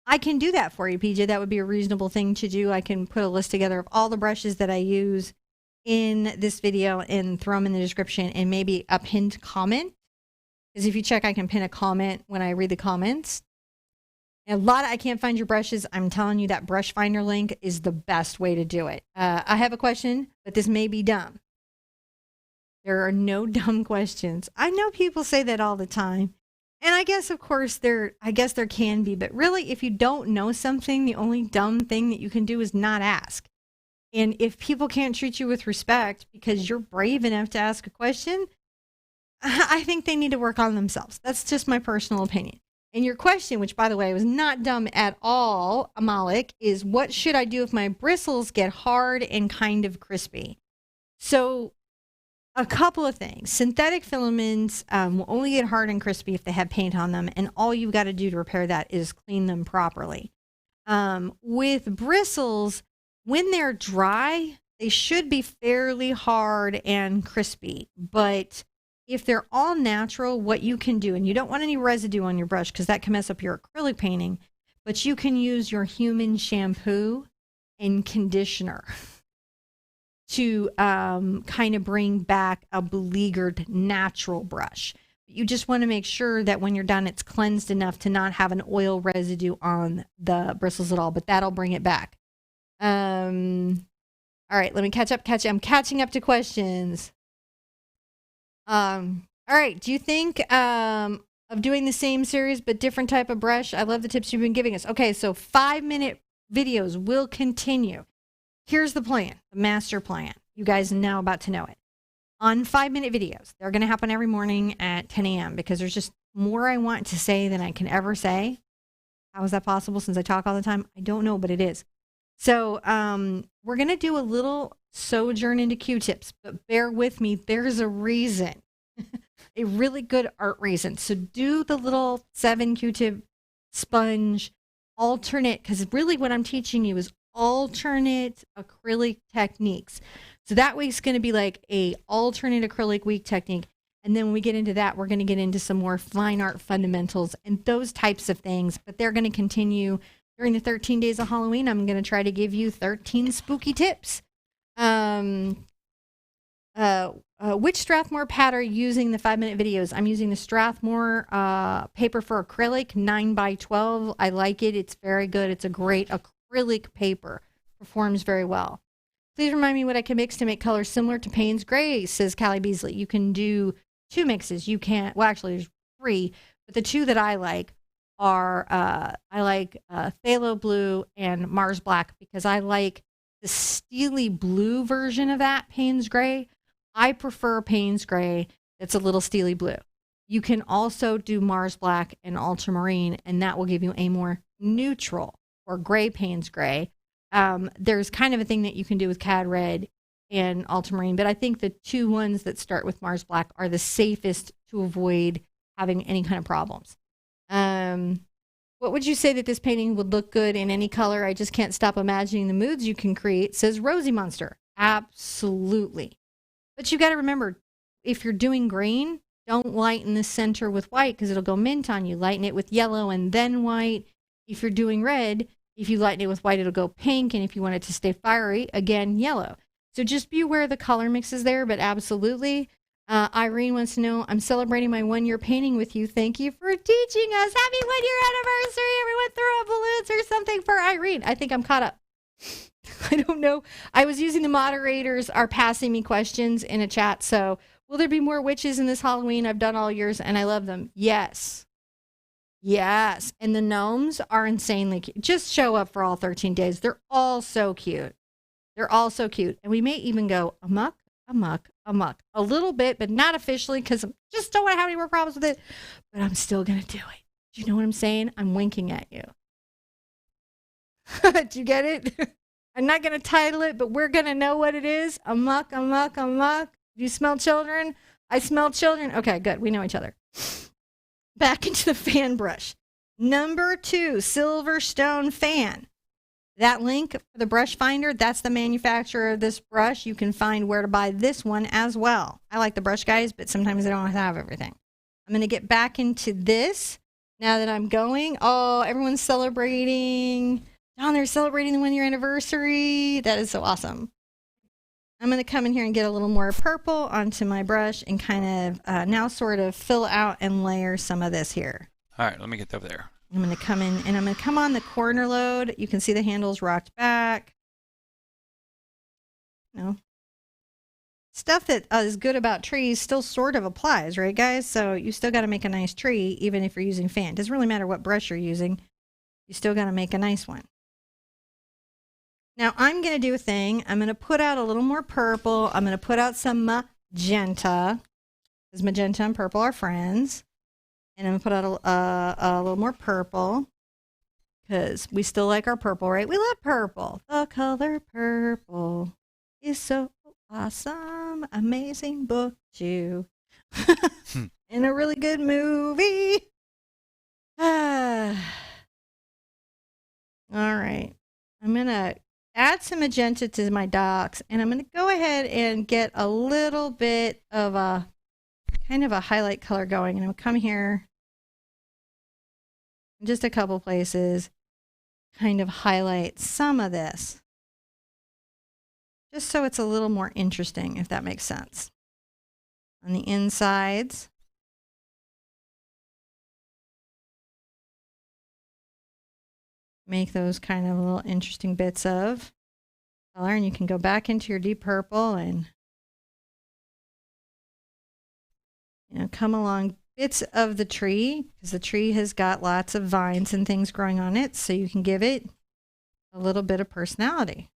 I can do that for you, PJ. That would be a reasonable thing to do. I can put a list together of all the brushes that I use in this video and throw them in the description, and maybe a pinned comment. Because if you check, I can pin a comment when I read the comments. And a lot of, I can't find your brushes. I'm telling you that brush finder link is the best way to do it. I have a question, but this may be dumb. There are no dumb questions. I know people say that all the time. And I guess, of course, there can be. But really, if you don't know something, the only dumb thing that you can do is not ask. And if people can't treat you with respect because you're brave enough to ask a question, I think they need to work on themselves. That's just my personal opinion. And your question, which, by the way, was not dumb at all, Malik, is what should I do if my bristles get hard and kind of crispy? So a couple of things. Synthetic filaments will only get hard and crispy if they have paint on them, and all you've got to do to repair that is clean them properly. With bristles, when they're dry, they should be fairly hard and crispy. But if they're all natural, what you can do, and you don't want any residue on your brush because that can mess up your acrylic painting, but you can use your human shampoo and conditioner to kind of bring back a beleaguered natural brush. You just want to make sure that when you're done, it's cleansed enough to not have an oil residue on the bristles at all, but that'll bring it back. All right, let me catch up. I'm catching up to questions. All right, do you think of doing the same series but different type of brush? I love the tips you've been giving us. Okay, so 5-minute videos will continue. Here's the plan, the master plan. You guys are now about to know it. On 5-minute videos, they're going to happen every morning at 10 a.m. because there's just more I want to say than I can ever say. How is that possible since I talk all the time? I don't know, but it is. So we're going to do a little sojourn into Q-tips, but bear with me. There's a reason, a really good art reason. So do the little 7 Q-tip sponge alternate, because really what I'm teaching you is alternate acrylic techniques. So that week's going to be like a alternate acrylic week technique. And then when we get into that, we're going to get into some more fine art fundamentals and those types of things. But they're going to continue during the 13 days of Halloween. I'm going to try to give you 13 spooky tips. Which Strathmore pad are you using the 5-minute videos? I'm using the Strathmore paper for acrylic, 9x12. I like it. It's very good. It's a great acrylic paper. Performs very well. Please remind me what I can mix to make colors similar to Payne's Gray, says Callie Beasley. You can do 2 mixes. You can't, well, actually, there's 3, but the 2 that I like are, Phthalo Blue and Mars Black, because I like the steely blue version of that Payne's Gray. I prefer Payne's Gray that's a little steely blue. You can also do Mars Black and Ultramarine, and that will give you a more neutral or gray Payne's Gray. There's kind of a thing that you can do with Cad Red and Ultramarine, but I think the 2 ones that start with Mars Black are the safest to avoid having any kind of problems. What would you say that this painting would look good in any color? I just can't stop imagining the moods you can create, says Rosie Monster. Absolutely. But you got to remember, if you're doing green, don't lighten the center with white because it'll go mint on you. Lighten it with yellow and then white. If you're doing red, if you lighten it with white, it'll go pink. And if you want it to stay fiery, again, yellow. So just be aware of the color mixes there, but absolutely. Irene wants to know, I'm celebrating my 1-year painting with you. Thank you for teaching us. Happy 1-year anniversary. Everyone throw up balloons or something for Irene. I think I'm caught up. I don't know. I was using the moderators are passing me questions in a chat. So will there be more witches in this Halloween? I've done all yours and I love them. Yes. Yes. And the gnomes are insanely cute. Just show up for all 13 days. They're all so cute. They're all so cute. And we may even go amok a little bit, but not officially because I just don't want to have any more problems with it. But I'm still going to do it. Do you know what I'm saying? I'm winking at you. Did you get it? I'm not going to title it, but we're going to know what it is. Amok, amok, amok. Do you smell children? I smell children. Okay, good. We know each other. Back into the fan brush. Number 2, Silverstone fan. That link for the brush finder, that's the manufacturer of this brush. You can find where to buy this one as well. I like the brush guys, but sometimes they don't have everything. I'm going to get back into this now that I'm going. Oh, everyone's celebrating. Don, they're celebrating the 1-year anniversary. That is so awesome. I'm going to come in here and get a little more purple onto my brush and kind of now sort of fill out and layer some of this here. All right, let me get over there. I'm going to come in and I'm going to come on the corner load. You can see the handles rocked back. You know, stuff that is good about trees still sort of applies, right, guys? So you still got to make a nice tree, even if you're using fan. It doesn't really matter what brush you're using. You still got to make a nice one. Now I'm going to do a thing. I'm going to put out a little more purple. I'm going to put out some magenta, because magenta and purple are friends. And I'm going to put out a little more purple, because we still like our purple, right? We love purple. The color purple is so awesome. Amazing book, too. And a really good movie. All right. I'm going to add some magenta to my docs, and I'm going to go ahead and get a little bit of a kind of a highlight color going. And I'm going to come here in just a couple places, kind of highlight some of this, just so it's a little more interesting, if that makes sense. On the insides. Make those kind of little interesting bits of color, and you can go back into your deep purple and, you know, come along bits of the tree, because the tree has got lots of vines and things growing on it, so you can give it a little bit of personality.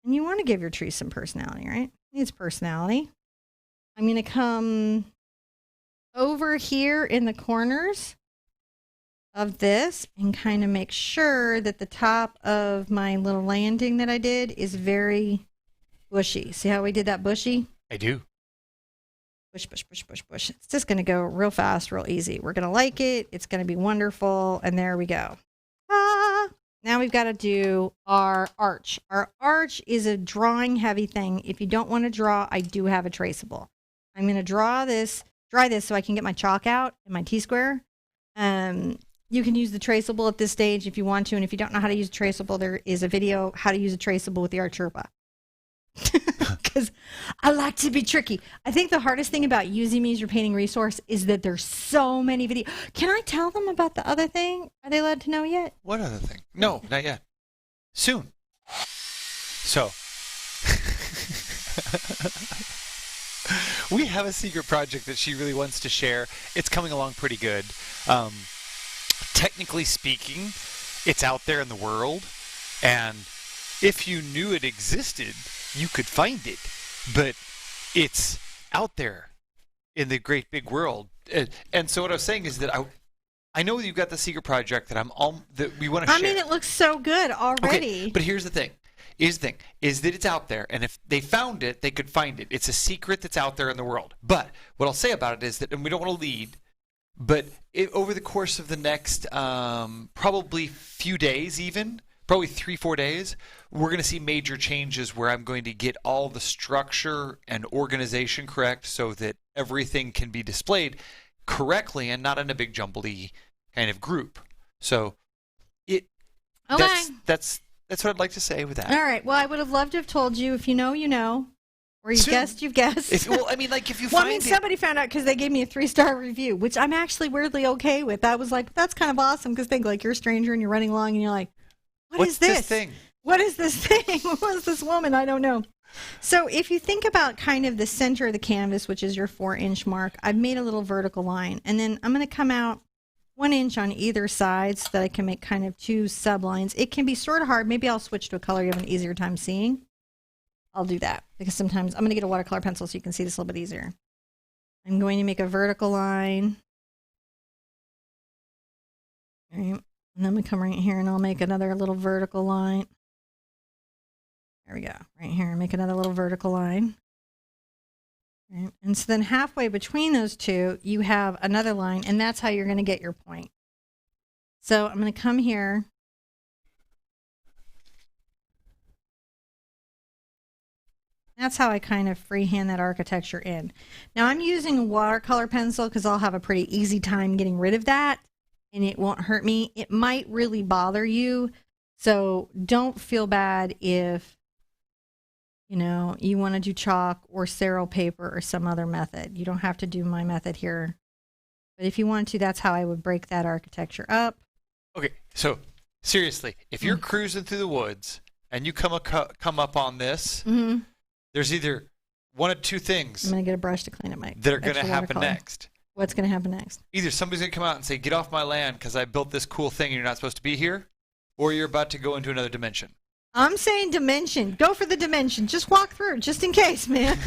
And you want to give your tree some personality, right? It needs personality. I'm going to come over here in the corners of this and kind of make sure that the top of my little landing that I did is very bushy. See how we did that bushy? I do. Bush, bush, bush, bush, bush. It's just going to go real fast, real easy. We're going to like it. It's going to be wonderful. And there we go. Now we've got to do our arch. Our arch is a drawing heavy thing. If you don't want to draw, I do have a traceable. I'm going to dry this so I can get my chalk out and my T-square. You can use the traceable at this stage if you want to, and if you don't know how to use a traceable, there is a video how to use a traceable with the Art Sherpa. Because I like to be tricky. I think the hardest thing about using me as your painting resource is that there's so many videos. Can I tell them about the other thing? Are they allowed to know yet? What other thing? No, not yet. Soon. So, we have a secret project that she really wants to share. It's coming along pretty good. Technically speaking, it's out there in the world, and if you knew it existed, you could find it, but it's out there in the great big world. And so what I was saying is that I know you've got the secret project that we want to share. I mean, it looks so good already. Okay, but here's the thing. Is that it's out there, and if they found it, they could find it. It's a secret that's out there in the world. But what I'll say about it is that, and we don't want to lead, but over the course of the next probably few days, even probably 3-4 days, we're going to see major changes where I'm going to get all the structure and organization correct so that everything can be displayed correctly and not in a big jumbledy kind of group. So that's what I'd like to say with that. All right. Well, I would have loved to have told you. If you know, you know. Or you've guessed, you've guessed. If you find somebody found out because they gave me a 3-star review, which I'm actually weirdly okay with. I was like, that's kind of awesome, because think like you're a stranger and you're running along and you're like, What's this thing? What is this thing? What is this woman? I don't know. So if you think about kind of the center of the canvas, which is your 4-inch mark, I've made a little vertical line. And then I'm going to come out 1 inch on either side so that I can make kind of 2 sublines. It can be sort of hard. Maybe I'll switch to a color you have an easier time seeing. I'll do that, because sometimes I'm going to get a watercolor pencil so you can see this a little bit easier. I'm going to make a vertical line. All right. And then we come right here and I'll make another little vertical line. There we go. Right here, make another little vertical line. Right. And so then halfway between those two, you have another line, and that's how you're going to get your point. So I'm going to come here. That's how I kind of freehand that architecture in. Now I'm using a watercolor pencil because I'll have a pretty easy time getting rid of that, and it won't hurt me. It might really bother you, so don't feel bad if you want to do chalk or Cerro paper or some other method. You don't have to do my method here. But if you want to, that's how I would break that architecture up. Okay, so seriously, if you're cruising through the woods and you come up on this, there's either one of two things. I'm going to get a brush to clean up my that are going to happen next. What's going to happen next? Either somebody's going to come out and say, get off my land because I built this cool thing and you're not supposed to be here, or you're about to go into another dimension. I'm saying dimension. Go for the dimension. Just walk through, just in case, man.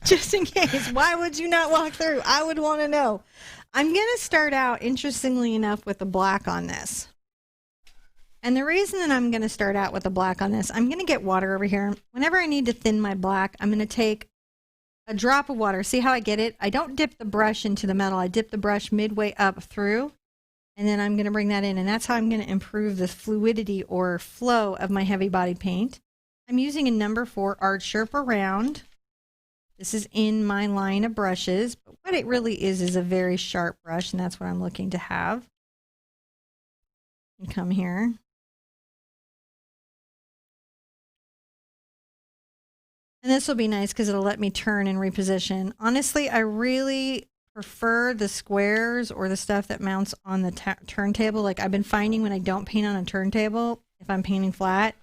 Just in case. Why would you not walk through? I would want to know. I'm going to start out, interestingly enough, with the black on this. And the reason that I'm going to start out with the black on this, I'm going to get water over here. Whenever I need to thin my black, I'm going to take a drop of water. See how I get it? I don't dip the brush into the metal. I dip the brush midway up through. And then I'm going to bring that in, and that's how I'm going to improve the fluidity or flow of my heavy body paint. I'm using a number 4 Art Sherpa round. This is in my line of brushes, but what it really is a very sharp brush, and that's what I'm looking to have. And come here. And this will be nice because it'll let me turn and reposition. Honestly, I really prefer the squares or the stuff that mounts on the turntable. Like I've been finding when I don't paint on a turntable, if I'm painting flat,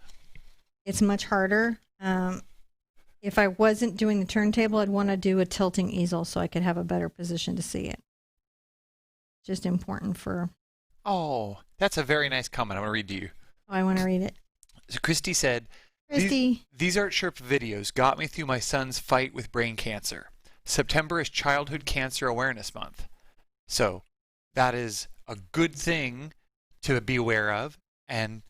it's much harder. If I wasn't doing the turntable, I'd want to do a tilting easel so I could have a better position to see it. Just important for... Oh, that's a very nice comment. I want to read to you. Oh, I want to read it. So Christy said, these Art Sherpa videos got me through my son's fight with brain cancer. September is Childhood Cancer Awareness Month. So that is a good thing to be aware of, and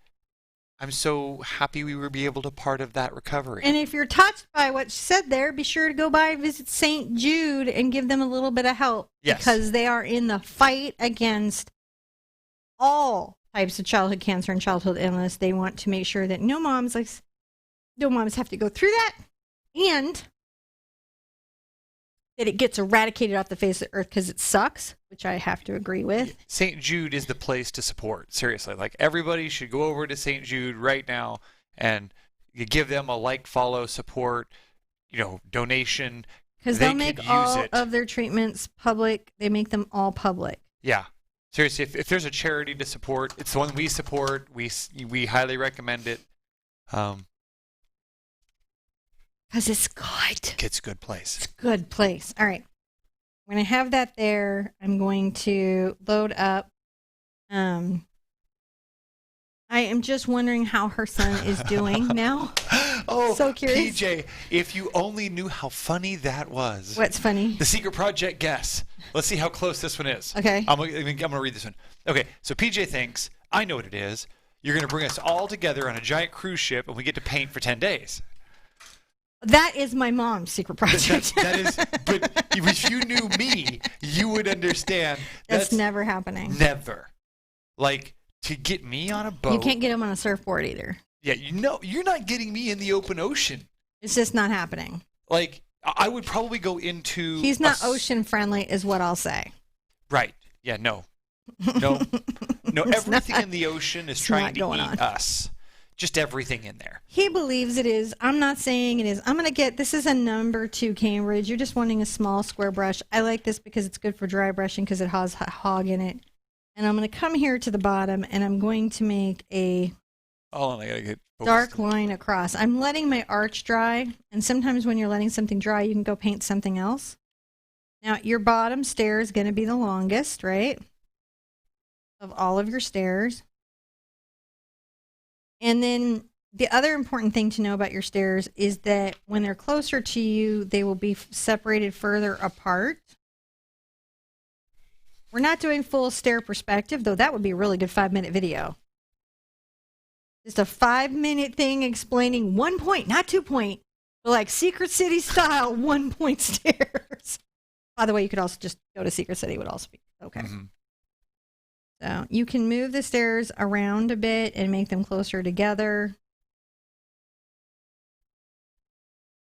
I'm so happy we were able to part of that recovery. And if you're touched by what she said there, be sure to go by and visit St. Jude and give them a little bit of help. Yes. Because they are in the fight against all types of childhood cancer and childhood illness. They want to make sure that no moms have to go through that, and that it gets eradicated off the face of the earth because it sucks, which I have to agree with. St. Jude is the place to support. Seriously, like everybody should go over to St. Jude right now and you give them a like, follow, support, donation. Because they'll make all of their treatments public. They make them all public. Yeah. Seriously, if there's a charity to support, it's the one we support. We highly recommend it. Because it's good. It's a good place. It's a good place. All right. When I have that there, I'm going to load up. I am just wondering how her son is doing now. Oh, so curious. PJ, if you only knew how funny that was. What's funny? The secret project guess. Let's see how close this one is. Okay. I'm going to read this one. Okay, so PJ thinks, I know what it is. You're going to bring us all together on a giant cruise ship and we get to paint for 10 days. That is my mom's secret project. that is, but if you knew me, you would understand. That's never happening. Never. Like, to get me on a boat. You can't get him on a surfboard either. Yeah, you're not getting me in the open ocean. It's just not happening. Like, I would probably go into... He's not ocean friendly is what I'll say. Right. Yeah, no. No, everything in the ocean is trying to eat us. Just everything in there. He believes it is. I'm not saying it is. I'm going to get, this is a number 2 Cambridge. You're just wanting a small square brush. I like this because it's good for dry brushing because it has hog in it. And I'm going to come here to the bottom and I'm going to make a dark line across. I'm letting my arch dry. And sometimes when you're letting something dry, you can go paint something else. Now, your bottom stair is going to be the longest, right? Of all of your stairs. And then the other important thing to know about your stairs is that when they're closer to you, they will be separated further apart. We're not doing full stare perspective, though that would be a really good 5-minute video. Just a 5-minute thing explaining 1 point, not 2 point, but like Secret City style 1 point stairs. By the way, you could also just go to Secret City, would also be okay. Mm-hmm. So you can move the stairs around a bit and make them closer together.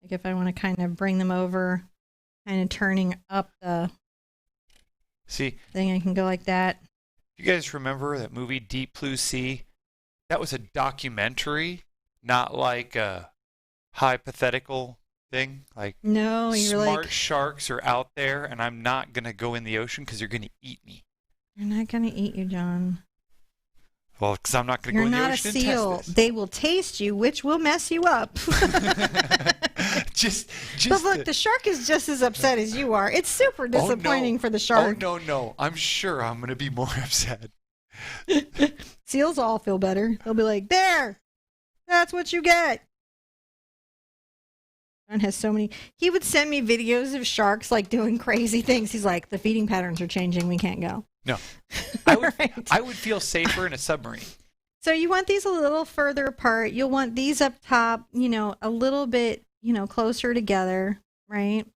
Like if I want to kind of bring them over, kind of turning up the thing, I can go like that. You guys remember that movie Deep Blue Sea? That was a documentary, not like a hypothetical thing. Like, no, you're smart like, sharks are out there, and I'm not going to go in the ocean because they're going to eat me. They're not going to eat you, John. Well, because I'm not going to go in the ocean and test this. You're not a seal. They will taste you, which will mess you up. But look, the shark is just as upset as you are. It's super disappointing for the shark. Oh, no. I'm sure I'm going to be more upset. Seals all feel better. They'll be like, there, that's what you get. John has so many. He would send me videos of sharks like doing crazy things. He's like, the feeding patterns are changing. We can't go. No. I would feel safer in a submarine. So you want these a little further apart. You'll want these up top, a little bit, closer together, right?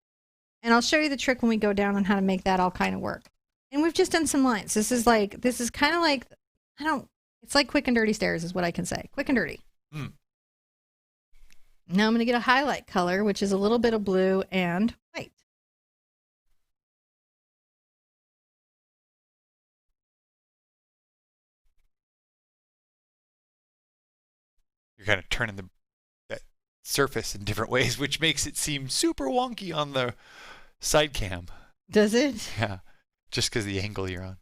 And I'll show you the trick when we go down on how to make that all kind of work. And we've just done some lines. This is kind of like, it's like quick and dirty stairs is what I can say. Quick and dirty. Mm. Now I'm going to get a highlight color, which is a little bit of blue and white. You're kind of turning that surface in different ways, which makes it seem super wonky on the side cam. Does it? Yeah, just because of the angle you're on.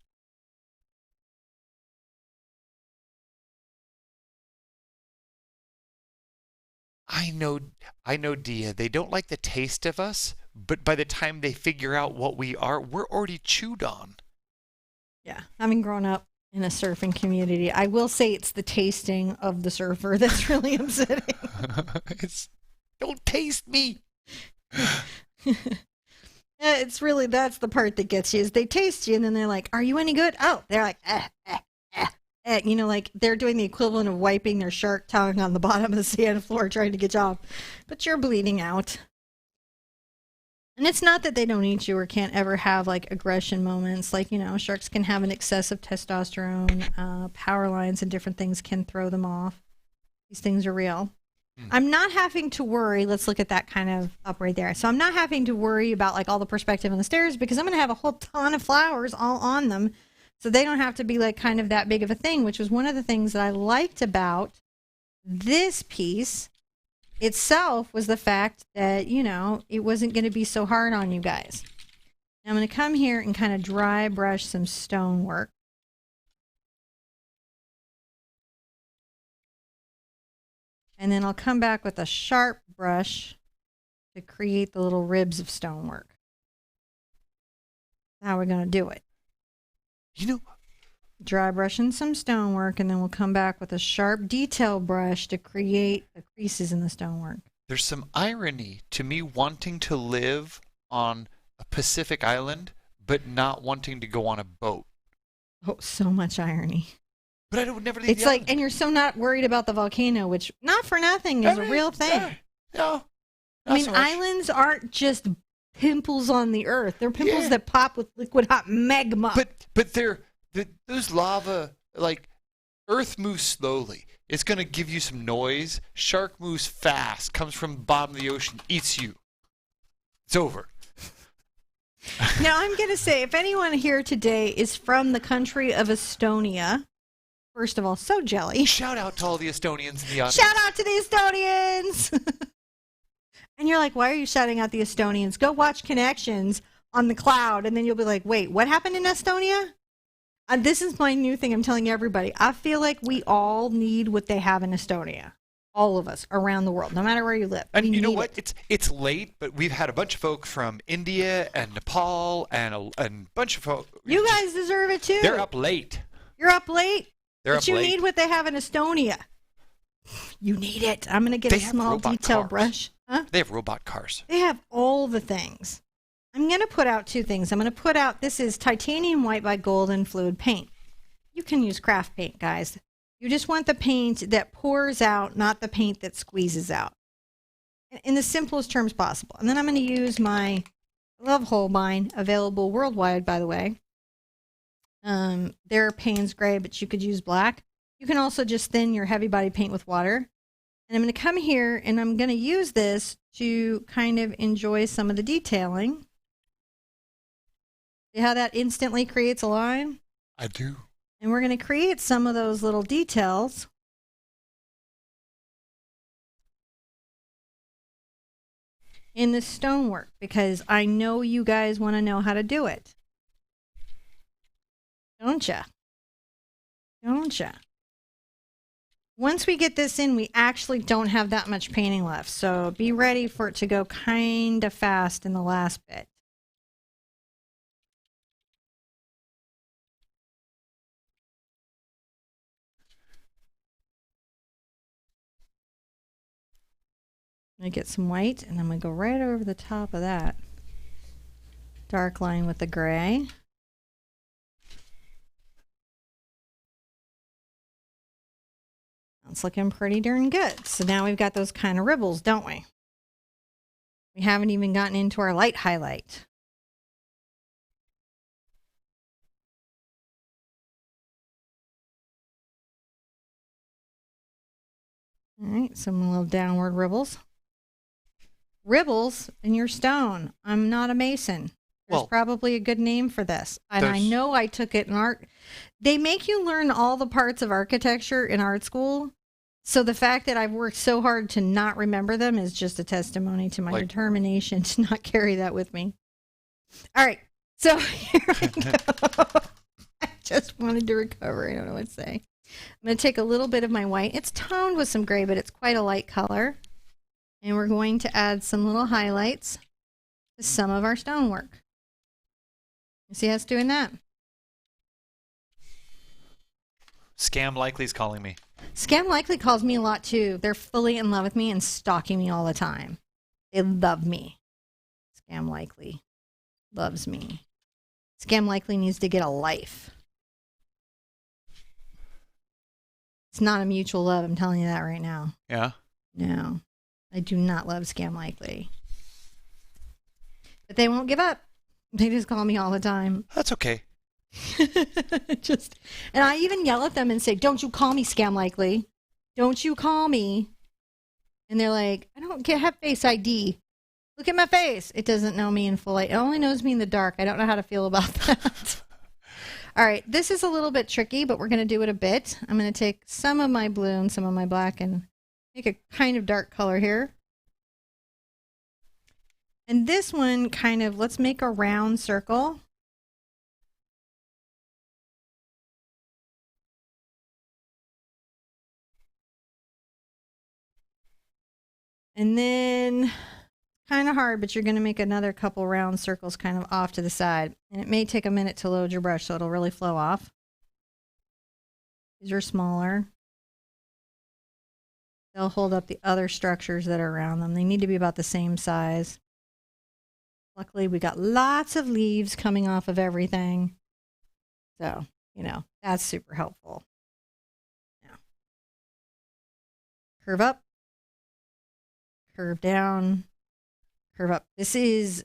I know, Dia. They don't like the taste of us, but by the time they figure out what we are, we're already chewed on. Yeah, having grown up in a surfing community, I will say it's the tasting of the surfer that's really upsetting. Don't taste me. It's really, that's the part that gets you, is they taste you and then they're like, are you any good? Oh, they're like, like they're doing the equivalent of wiping their shark tongue on the bottom of the sand floor trying to get you off, but you're bleeding out. And it's not that they don't eat you or can't ever have like aggression moments. Like, sharks can have an excessive testosterone, power lines and different things can throw them off. These things are real. I'm not having to worry. Let's look at that kind of up right there. So I'm not having to worry about like all the perspective on the stairs because I'm going to have a whole ton of flowers all on them. So they don't have to be like kind of that big of a thing, which was one of the things that I liked about this piece itself was the fact that, it wasn't going to be so hard on you guys. Now I'm going to come here and kind of dry brush some stonework. And then I'll come back with a sharp brush to create the little ribs of stonework. How we're going to do it. Dry brushing some stonework, and then we'll come back with a sharp detail brush to create the creases in the stonework. There's some irony to me wanting to live on a Pacific island, but not wanting to go on a boat. Oh, so much irony. But I would never leave It's the like, island. and you're so not worried about the volcano, which not for nothing is a real thing. No. I mean, islands aren't just pimples on the earth. They're pimples that pop with liquid hot magma. But those lava, like, earth moves slowly. It's going to give you some noise. Shark moves fast, comes from the bottom of the ocean, eats you. It's over. Now, I'm going to say, if anyone here today is from the country of Estonia, first of all, so jelly. Shout out to all the Estonians in the audience. Shout out to the Estonians! And you're like, why are you shouting out the Estonians? Go watch Connections on the cloud, and then you'll be like, wait, what happened in Estonia? This is my new thing I'm telling everybody. I feel like we all need what they have in Estonia. All of us around the world, no matter where you live. And you know what? It's late, but we've had a bunch of folks from India and Nepal and a bunch of folks. You guys deserve it too. They're up late. You're up late. But you need what they have in Estonia. You need it. I'm going to get a small detail brush. Huh? They have robot cars. They have all the things. I'm going to put out two things. I'm going to put out, this is titanium white by Golden Fluid Paint. You can use craft paint, guys. You just want the paint that pours out, not the paint that squeezes out, in the simplest terms possible. And then I'm going to use my Love Holbein, available worldwide, by the way. Their paint's gray, but you could use black. You can also just thin your heavy body paint with water. And I'm going to come here and I'm going to use this to kind of enjoy some of the detailing. See how that instantly creates a line? I do. And we're going to create some of those little details. In the stonework, because I know you guys want to know how to do it. Don't ya? Don't ya? Once we get this in, we actually don't have that much painting left. So be ready for it to go kind of fast in the last bit. I'm going to get some white, and I'm going to go right over the top of that dark line with the gray. It's looking pretty darn good. So now we've got those kind of ripples, don't we? We haven't even gotten into our light highlight. All right, some little downward ripples. Ripples in your stone. I'm not a mason. There's probably a good name for this. And I know I took it in art. They make you learn all the parts of architecture in art school. So the fact that I've worked so hard to not remember them is just a testimony to my determination to not carry that with me. All right. So here we go. I just wanted to recover. I don't know what to say. I'm going to take a little bit of my white. It's toned with some gray, but it's quite a light color. And we're going to add some little highlights to some of our stonework. You see us doing that? Scam Likely's calling me. Scam Likely calls me a lot too. They're fully in love with me and stalking me all the time. They love me. Scam Likely loves me. Scam Likely needs to get a life. It's not a mutual love, I'm telling you that right now. Yeah? No, I do not love Scam Likely. But they won't give up. They just call me all the time. That's okay. And I even yell at them and say, "Don't you call me Scam Likely. Don't you call me." And they're like, "I don't have Face ID. Look at my face." It doesn't know me in full light. It only knows me in the dark. I don't know how to feel about that. All right, this is a little bit tricky, but we're going to do it a bit. I'm going to take some of my blue and some of my black and make a kind of dark color here. And this one kind of, let's make a round circle. And then, kind of hard, but you're going to make another couple round circles kind of off to the side. And it may take a minute to load your brush, so it'll really flow off. These are smaller. They'll hold up the other structures that are around them. They need to be about the same size. Luckily, we got lots of leaves coming off of everything. So, you know, that's super helpful. Now, curve up. Curve down, curve up. This is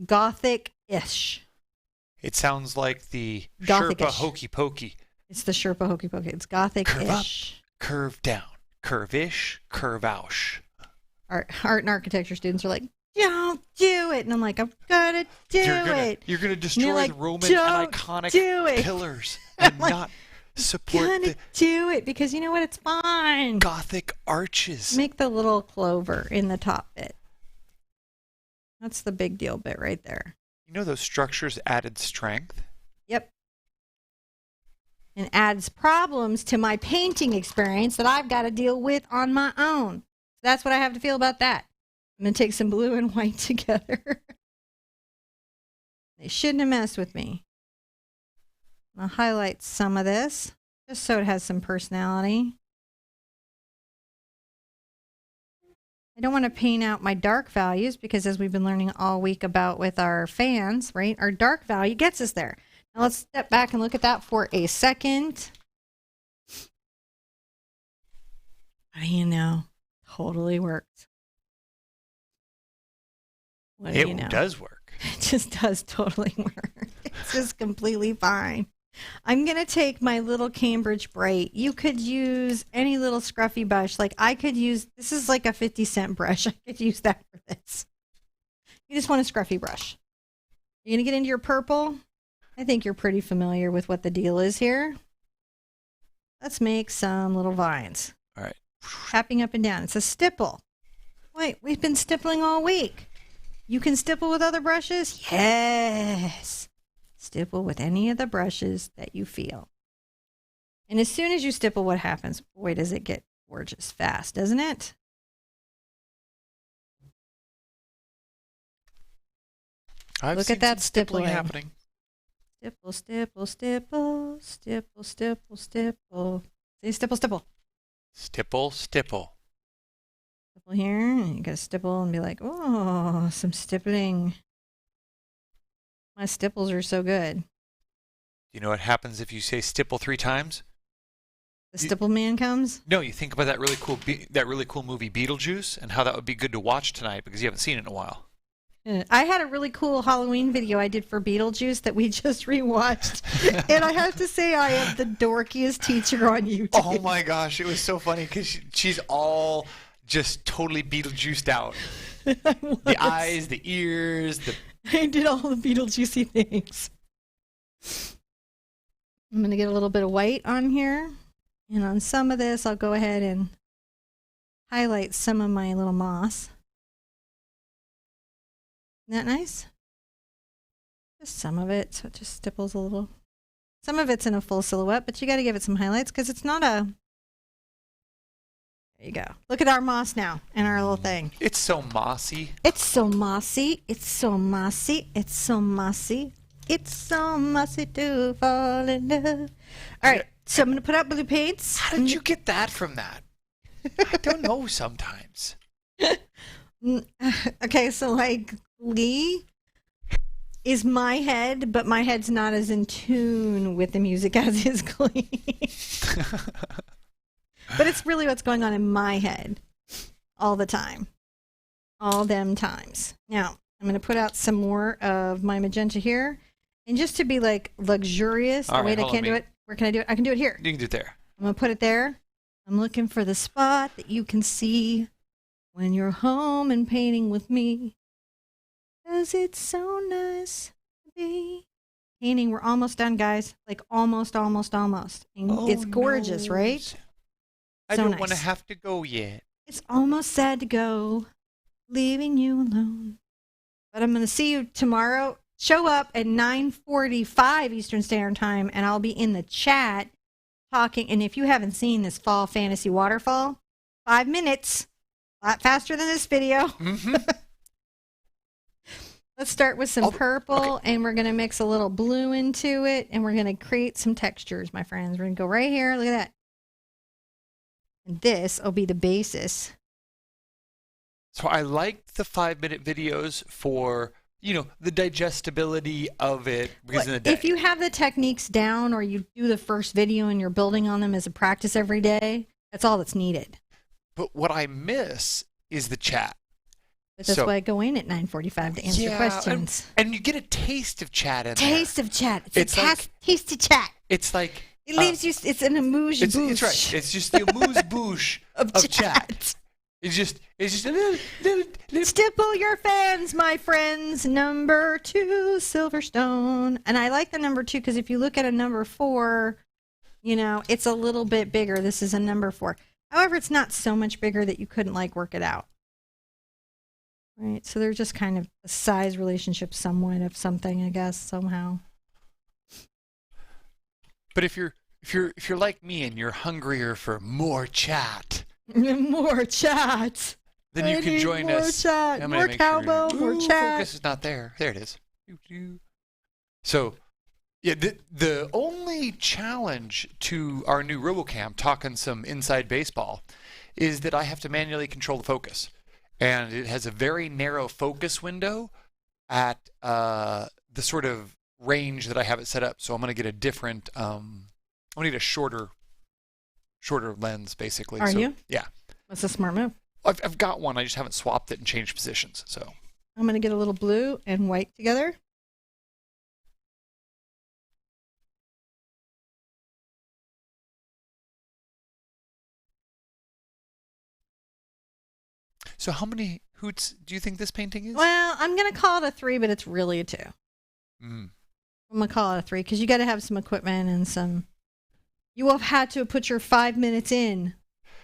Gothic-ish. It sounds like the Gothic-ish. Sherpa Hokey Pokey. It's the Sherpa Hokey Pokey. It's Gothic-ish. Curve up, curve down, curve-ish, curve-oush. Art and architecture students are like, "Don't do it." And I'm like, "I'm going to do it. You're going to destroy like, the Roman and iconic pillars and not support the do it because you know what? It's fine. Gothic arches." Make the little clover in the top bit. That's the big deal bit right there. You know those structures added strength? Yep. And adds problems to my painting experience that I've got to deal with on my own. That's what I have to feel about that. I'm going to take some blue and white together. They shouldn't have messed with me. I'll highlight some of this just so it has some personality. I don't want to paint out my dark values because as we've been learning all week about with our fans, right, our dark value gets us there. Now let's step back and look at that for a second. What do you know? Totally worked. What do you know? It does work. It just does totally work. It's just completely fine. I'm going to take my little Cambridge Bright. You could use any little scruffy brush. Like I could use, this is like a 50-cent brush. I could use that for this. You just want a scruffy brush. You're going to get into your purple. I think you're pretty familiar with what the deal is here. Let's make some little vines. All right. Tapping up and down. It's a stipple. Wait, we've been stippling all week. You can stipple with other brushes? Yes. Stipple with any of the brushes that you feel. And as soon as you stipple, what happens? Boy, does it get gorgeous fast, doesn't it? Look at that stippling stippling happening. Stipple, stipple, stipple, stipple, stipple, stipple. See, stipple, stipple. Stipple, stipple. Stipple here, and you gotta stipple and be like, oh, some stippling. My stipples are so good. You know what happens if you say stipple 3 times? The stipple man comes? No, you think about that really cool movie Beetlejuice and how that would be good to watch tonight because you haven't seen it in a while. I had a really cool Halloween video I did for Beetlejuice that we just rewatched. And I have to say I am the dorkiest teacher on YouTube. Oh my gosh, it was so funny because she's all just totally Beetlejuiced out. The eyes, the ears, I did all the Beetlejuicy things. I'm going to get a little bit of white on here. And on some of this, I'll go ahead and highlight some of my little moss. Isn't that nice? Just some of it, so it just stipples a little. Some of it's in a full silhouette, but you got to give it some highlights because it's not a... There you go. Look at our moss now and our little thing. It's so mossy. It's so mossy. It's so mossy. It's so mossy. It's so mossy to fall in love. All right, so I'm going to put out blue paints. How did you get that from that? I don't know sometimes. Okay, so like Lee is my head, but my head's not as in tune with the music as is Glee. But it's really what's going on in my head all the time. All them times. Now, I'm going to put out some more of my magenta here. And just to be like luxurious, wait, I can't do it. Where can I do it? I can do it here. You can do it there. I'm going to put it there. I'm looking for the spot that you can see when you're home and painting with me. 'Cause it's so nice to be painting. We're almost done, guys. Like almost. And it's gorgeous, no. right? I So don't nice. want to have to go yet. It's almost sad to go, leaving you alone. But I'm going to see you tomorrow. Show up at 9:45 Eastern Standard Time, and I'll be in the chat talking. And if you haven't seen this fall fantasy waterfall, 5 minutes, a lot faster than this video. Mm-hmm. Let's start with some purple, and we're going to mix a little blue into it, and we're going to create some textures, my friends. We're going to go right here. Look at that. And this will be the basis. So I liked the 5-minute videos for, the digestibility of it. Because in the day, if you have the techniques down or you do the first video and you're building on them as a practice every day, that's all that's needed. But what I miss is the chat. But that's why I go in at 9:45 to answer questions. And you get a taste of chat in Taste there. of chat. It's like, taste of chat. It's like... It leaves you, it's an amuse-bouche. It's right. It's just the amuse-bouche of chat. It's just a little... Stipple your fans, my friends. Number 2, Silverstone. And I like the number 2 because if you look at a number 4, it's a little bit bigger. This is a number 4. However, it's not so much bigger that you couldn't work it out. Right, so they're just kind of a size relationship somewhat of something, I guess, somehow. But if you're like me and you're hungrier for more chat, more chat, then you can join more us. Chat. More cowbell, more chat. Focus is not there. There it is. So, yeah, the only challenge to our new RoboCam, talking some inside baseball, is that I have to manually control the focus. and it has a very narrow focus window at the sort of range that I have it set up. So I'm going to get a different, I'm going to get a shorter lens, basically. Are so, you? Yeah. That's a smart move. I've got one. I just haven't swapped it and changed positions. So I'm going to get a little blue and white together. So how many hoots do you think this painting is? Well, I'm going to call it a 3, but it's really a 2. Mm. I'm going to call it a 3 because you got to have some equipment and some. You will have had to put your 5 minutes in.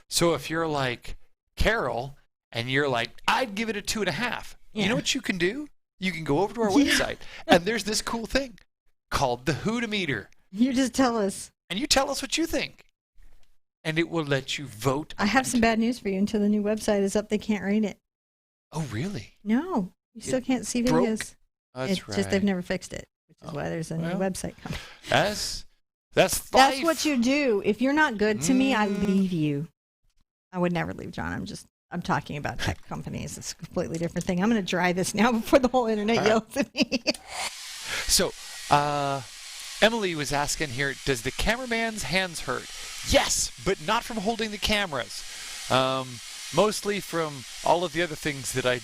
So if you're like Carol and you're like, I'd give it a 2.5. Yeah. You know what you can do? You can go over to our website and there's this cool thing called the Hootometer. You just tell us. And you tell us what you think. And it will let you vote. I have some bad news for you. Until the new website is up, they can't read it. Oh, really? No, you still can't see videos. Broke? That's it's right. just they've never fixed it, which is why there's a new website coming. That's life. That's what you do. If you're not good to me, I leave you. I would never leave, John. I'm talking about tech companies. It's a completely different thing. I'm going to dry this now before the whole internet yells at me. So, Emily was asking here, does the cameraman's hands hurt? Yes, but not from holding the cameras. Mostly from all of the other things that I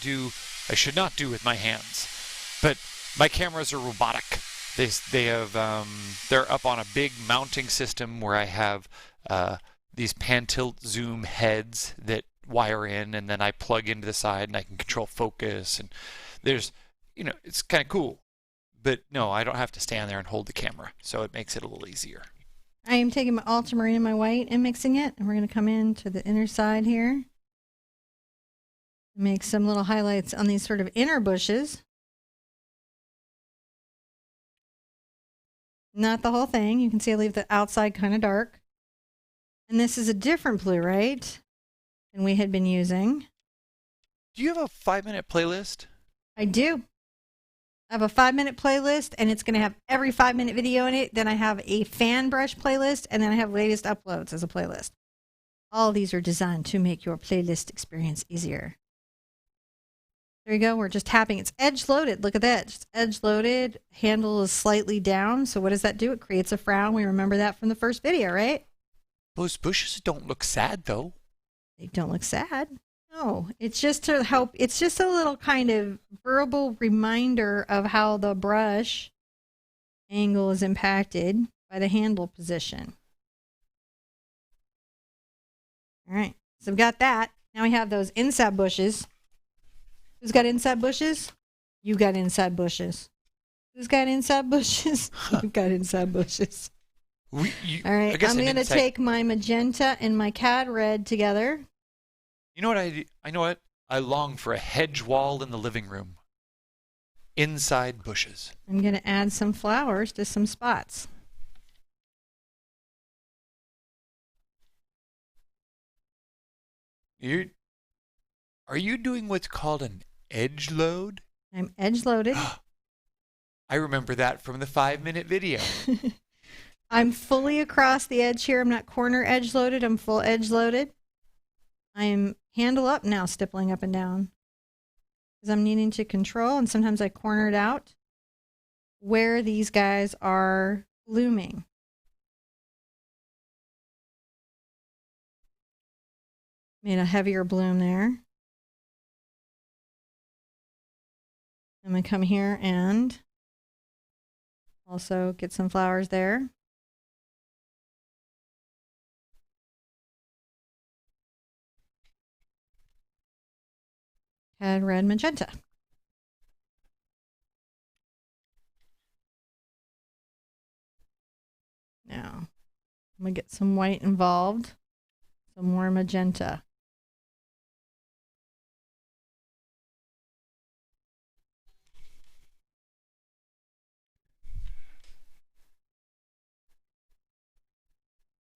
should not do with my hands. But my cameras are robotic. They're up on a big mounting system where I have these pan tilt zoom heads that wire in, and then I plug into the side and I can control focus, and there's, it's kind of cool. But no, I don't have to stand there and hold the camera, so it makes it a little easier. I am taking my ultramarine and my white and mixing it, and we're going to come into the inner side here. Make some little highlights on these sort of inner bushes. Not the whole thing. You can see I leave the outside kind of dark. And this is a different blue, right, than we had been using. Do you have a 5-minute playlist? I do. I have a 5-minute playlist, and it's going to have every 5-minute video in it. Then I have a fan brush playlist, and then I have latest uploads as a playlist. All of these are designed to make your playlist experience easier. There you go. We're just tapping. It's edge loaded. Look at that. Just edge loaded. Handle is slightly down. So what does that do? It creates a frown. We remember that from the first video, right? Those bushes don't look sad, though. They don't look sad. No, it's just to help. It's just a little kind of verbal reminder of how the brush angle is impacted by the handle position. All right. So we've got that. Now we have those inside bushes. Who's got inside bushes? You got inside bushes. Who's got inside bushes? You've got inside bushes. All right, I'm going to take my magenta and my cad red together. You know what I know what? I long for a hedge wall in the living room. Inside bushes. I'm going to add some flowers to some spots. Are you doing what's called an edge load? I'm edge loaded. I remember that from the 5-minute video. I'm fully across the edge here. I'm not corner edge loaded. I'm full edge loaded. I'm handle up now, stippling up and down. Because I'm needing to control, and sometimes I corner it out where these guys are blooming. Made a heavier bloom there. I'm going to come here and also get some flowers there. Add red magenta. Now, I'm going to get some white involved. Some more magenta.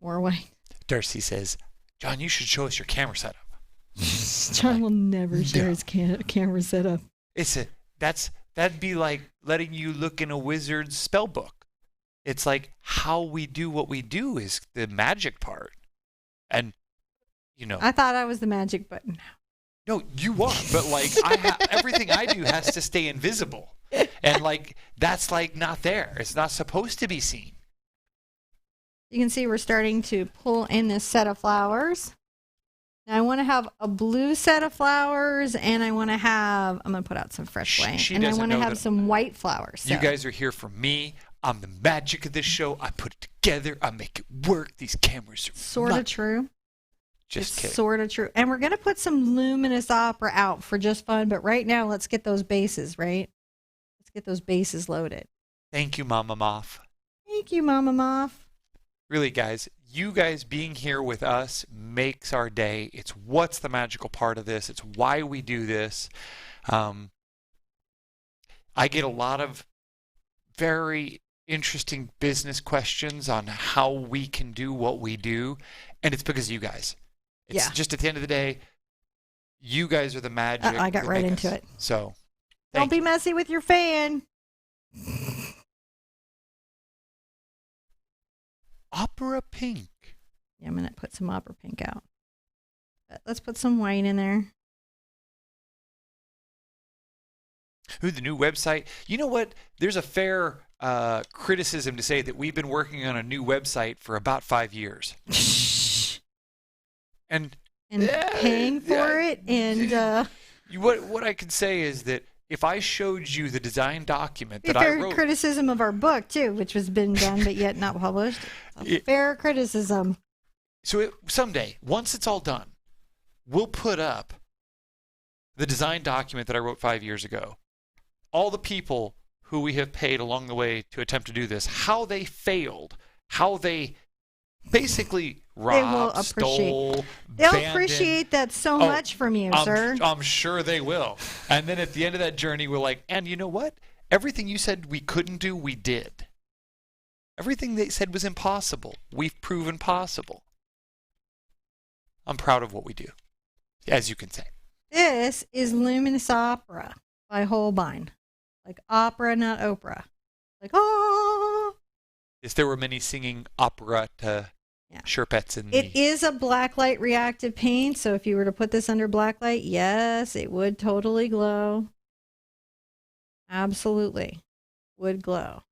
More white. Darcy says, John, you should show us your camera setup. John will never share his camera setup. That'd be like letting you look in a wizard's spell book. It's like how we do what we do is the magic part. And, I thought I was the magic button. No, you are, but like everything I do has to stay invisible, and like that's like not there. It's not supposed to be seen. You can see we're starting to pull in this set of flowers. Now I want to have a blue set of flowers, and I'm going to put out some fresh white, and I want to have some white flowers. So. You guys are here for me. I'm the magic of this show. I put it together. I make it work. These cameras are sort of true. Just kidding. Sort of true. And we're going to put some luminous opera out for just fun, but right now let's get those bases, right? Let's get those bases loaded. Thank you, Mama Moth. Thank you, Mama Moth. Really, guys, you guys being here with us makes our day. It's what's the magical part of this. It's why we do this. I get a lot of very interesting business questions on how we can do what we do, and it's because of you guys. It's just at the end of the day, you guys are the magic. I got right into it. So, don't be messy with your fan. Opera pink. Yeah, I'm going to put some opera pink out. But let's put some white in there. Ooh, the new website. You know what? There's a fair criticism to say that we've been working on a new website for about 5 years. and paying for it. And what I can say is that if I showed you the design document that I wrote... criticism of our book, too, which has been done but yet not published. Fair criticism. So someday, once it's all done, we'll put up the design document that I wrote 5 years ago. All the people who we have paid along the way to attempt to do this, how they failed, how they basically robbed, stole, They'll appreciate that so much from you, sir. I'm sure they will. And then at the end of that journey, we're like, and you know what? Everything you said we couldn't do, we did. Everything they said was impossible, we've proven possible. I'm proud of what we do, as you can say. This is Luminous Opera by Holbein. Like opera, not Oprah. Like, oh. Yes, there were many singing opera to Sherpettes in It is a blacklight reactive paint, so if you were to put this under blacklight, yes, it would totally glow. Absolutely. Would glow.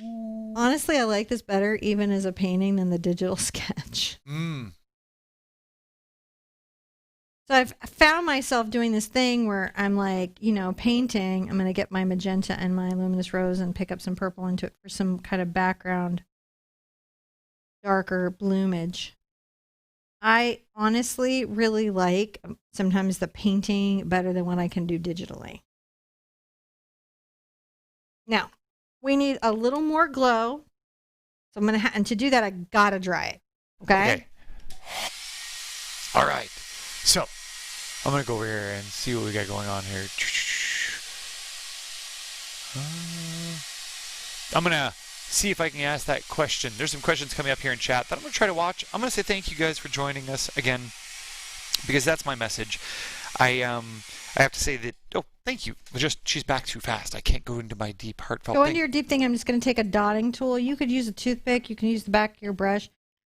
Honestly, I like this better even as a painting than the digital sketch. So I've found myself doing this thing where I'm like, painting. I'm going to get my magenta and my luminous rose and pick up some purple into it for some kind of background, darker bloomage. I honestly really like sometimes the painting better than what I can do digitally. Now, we need a little more glow. So I'm going to and to do that, I got to dry it. Okay? All right. So, I'm going to go over here and see what we got going on here. I'm going to see if I can ask that question. There's some questions coming up here in chat that I'm going to try to watch. I'm going to say thank you guys for joining us again, because that's my message. I have to say that, thank you. She's back too fast. I can't go into my deep, heartfelt thing. Go into your deep thing. I'm just going to take a dotting tool. You could use a toothpick. You can use the back of your brush.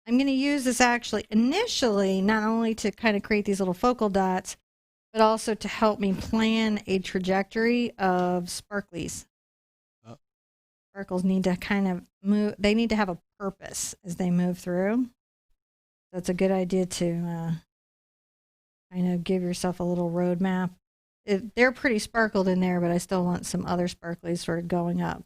I'm going to use this actually initially not only to kind of create these little focal dots, but also to help me plan a trajectory of sparklies. Sparkles need to kind of move. They need to have a purpose as they move through. That's a good idea to kind of give yourself a little roadmap. They're pretty sparkled in there, but I still want some other sparklies sort of going up.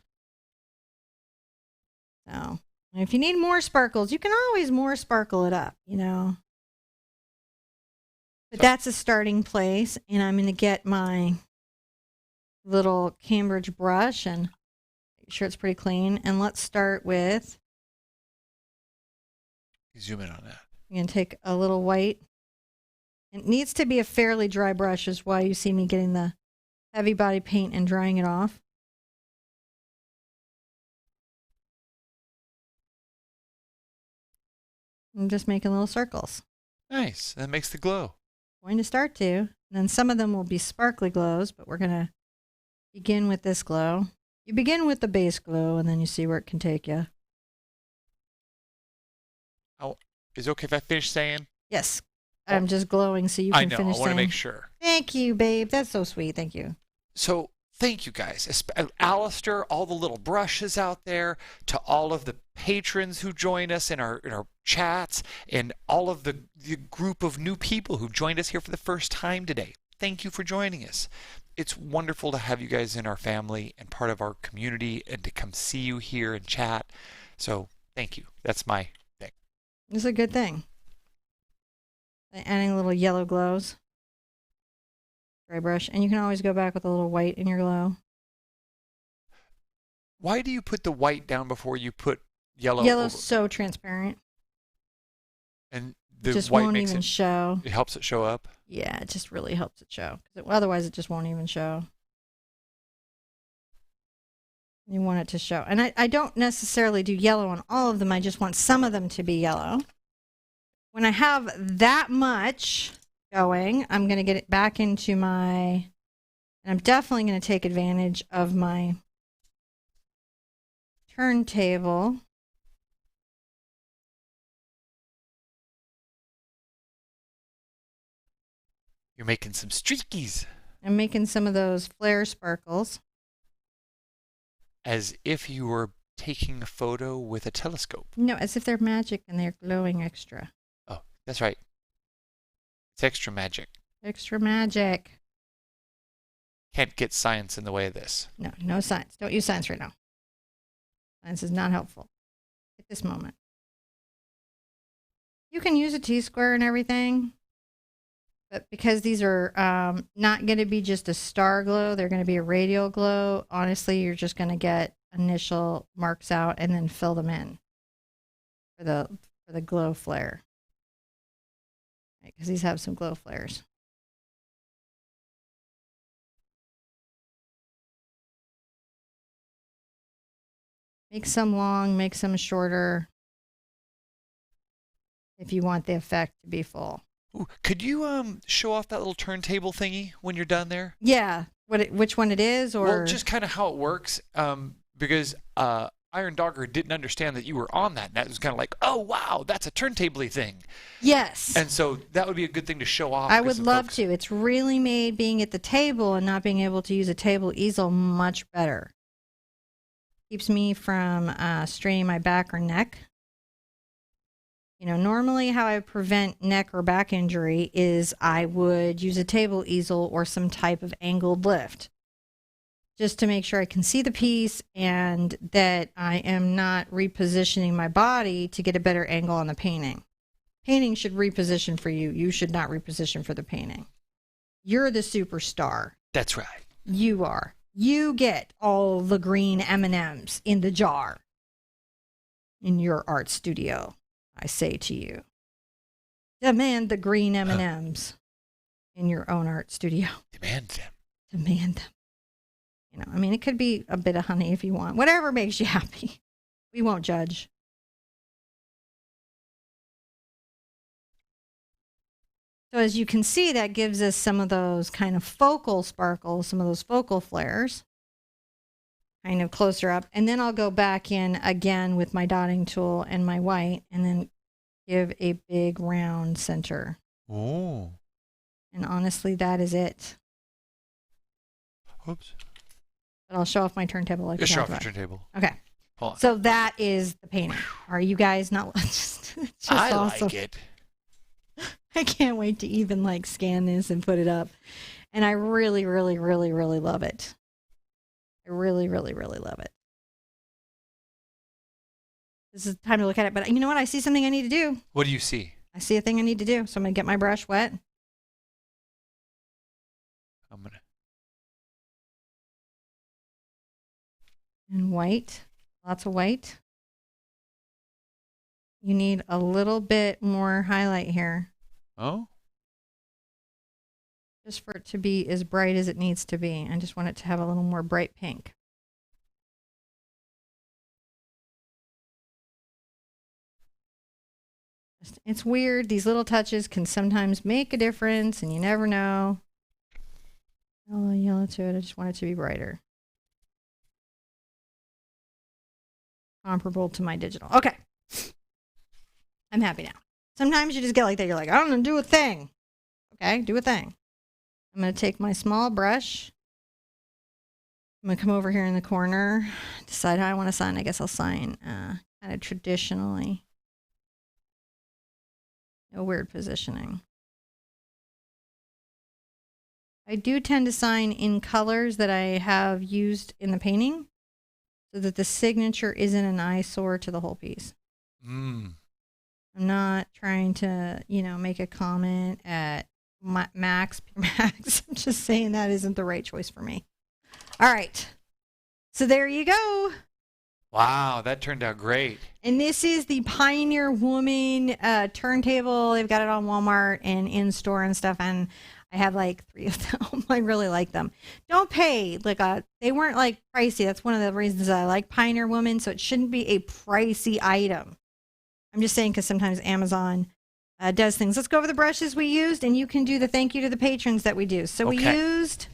So... if you need more sparkles, you can always more sparkle it up, But that's a starting place, and I'm going to get my little Cambridge brush and make sure it's pretty clean. And let's start with... zoom in on that. I'm going to take a little white. It needs to be a fairly dry brush, is why you see me getting the heavy body paint and drying it off. I'm just making little circles. Nice. That makes the glow. Going to start to. And then some of them will be sparkly glows, but we're going to begin with this glow. You begin with the base glow, and then you see where it can take you. Oh, is it okay if I finish saying? Yes. I'm just glowing so you I can know. finish I want to saying. make sure. Thank you, babe. That's so sweet. Thank you. So thank you guys. Alistair, all the little brushes out there, to all of the patrons who join us in our chats, and all of the group of new people who joined us here for the first time today. Thank you for joining us. It's wonderful to have you guys in our family and part of our community, and to come see you here and chat. So thank you. That's my thing. It's a good thing. Adding little yellow glows. Dry brush. And you can always go back with a little white in your glow. Why do you put the white down before you put yellow? Yellow's over? so transparent. And It the just white won't makes even it, show. it helps it show up. Yeah, it just really helps it show. Otherwise, it just won't even show. You want it to show. And I don't necessarily do yellow on all of them. I just want some of them to be yellow. When I have that much going, I'm going to get it back into my... And I'm definitely going to take advantage of my turntable. You're making some streakies. I'm making some of those flare sparkles. As if you were taking a photo with a telescope. No, as if they're magic and they're glowing extra. Oh, that's right. It's extra magic. Extra magic. Can't get science in the way of this. No, no science. Don't use science right now. Science is not helpful at this moment. You can use a T-square and everything, but because these are not going to be just a star glow, they're going to be a radial glow. Honestly, you're just going to get initial marks out and then fill them in for the glow flare. Right, because these have some glow flares. Make some long, make some shorter if you want the effect to be full. Ooh, could you show off that little turntable thingy when you're done there? Yeah, which one it is, or Well, just kind of how it works. Because Iron Dogger didn't understand that you were on that, and that was kind of like, oh wow, that's a turntable-y thing. Yes. And so that would be a good thing to show off. I would love to. It's really made being at the table and not being able to use a table easel much better. Keeps me from straining my back or neck. You know, normally how I prevent neck or back injury is I would use a table easel or some type of angled lift just to make sure I can see the piece and that I am not repositioning my body to get a better angle on the painting. Painting should reposition for you. You should not reposition for the painting. You're the superstar. That's right. You are. You get all the green M&Ms in the jar in your art studio. I say to you, demand the green M&Ms in your own art studio. Demand them. Demand them. You know, I mean, it could be a bit of honey if you want. Whatever makes you happy. We won't judge. So as you can see, that gives us some of those kind of focal sparkles, some of those focal flares, kind of closer up. And then I'll go back in again with my dotting tool and my white and then give a big round center. Oh. And honestly, that is it. Oops. But I'll show off my turntable like Just we show talked off your about. turntable. Okay. Hold on. So that is the painting. Are you guys not just I awesome? like it. I can't wait to even like scan this and put it up. And I really, really, really, really love it. I really, really, really love it. This is time to look at it. But you know what? I see something I need to do. What do you see? I see a thing I need to do. So I'm going to get my brush wet. I'm going to. And white. Lots of white. You need a little bit more highlight here. Oh? Just for it to be as bright as it needs to be. I just want it to have a little more bright pink. It's weird. These little touches can sometimes make a difference, and you never know. A little yellow to it. I just want it to be brighter. Comparable to my digital. Okay. I'm happy now. Sometimes you just get like that. You're like, I don't know, do a thing. Okay, do a thing. I'm going to take my small brush. I'm going to come over here in the corner, decide how I want to sign. I guess I'll sign kind of traditionally. No weird positioning. I do tend to sign in colors that I have used in the painting so that the signature isn't an eyesore to the whole piece. I'm not trying to, make a comment at Max. I'm just saying that isn't the right choice for me. All right. So there you go. Wow, that turned out great. And this is the Pioneer Woman turntable. They've got it on Walmart and in store and stuff. And I have like 3 of them. I really like them. Don't pay they weren't like pricey. That's one of the reasons I like Pioneer Woman. So it shouldn't be a pricey item. I'm just saying because sometimes Amazon does things. Let's go over the brushes we used, and you can do the thank you to the patrons that we do. So we used.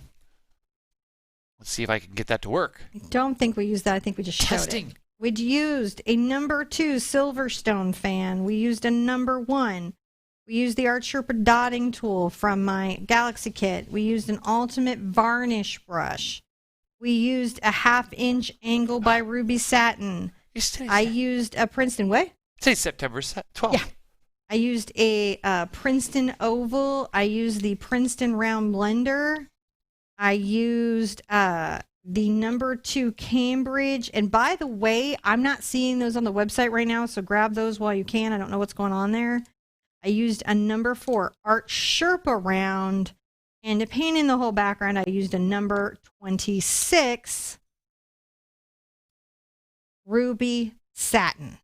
Let's see if I can get that to work. I don't think we used that. I think we just showed it. We'd used a number 2 Silverstone fan. We used a number 1. We used the Art Sherpa dotting tool from my Galaxy kit. We used an ultimate varnish brush. We used a 1/2-inch angle by Ruby Satin. I used a Princeton. What? Today's September 12th. Yeah. I used a Princeton oval. I used the Princeton round blender. I used the number 2 Cambridge. And by the way, I'm not seeing those on the website right now, so grab those while you can. I don't know what's going on there. I used a number 4 Art Sherpa round. And to paint in the whole background, I used a number 26 Ruby Satin.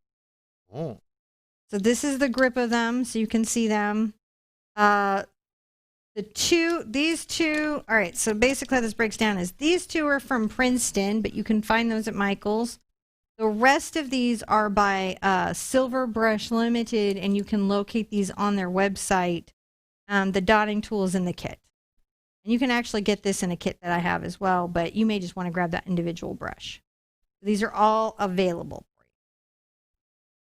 Oh. So this is the grip of them, so you can see them. These two, all right, so basically how this breaks down is these 2 are from Princeton, but you can find those at Michael's. The rest of these are by Silver Brush Limited, and you can locate these on their website. The dotting tool is in the kit. And you can actually get this in a kit that I have as well, but you may just want to grab that individual brush. These are all available.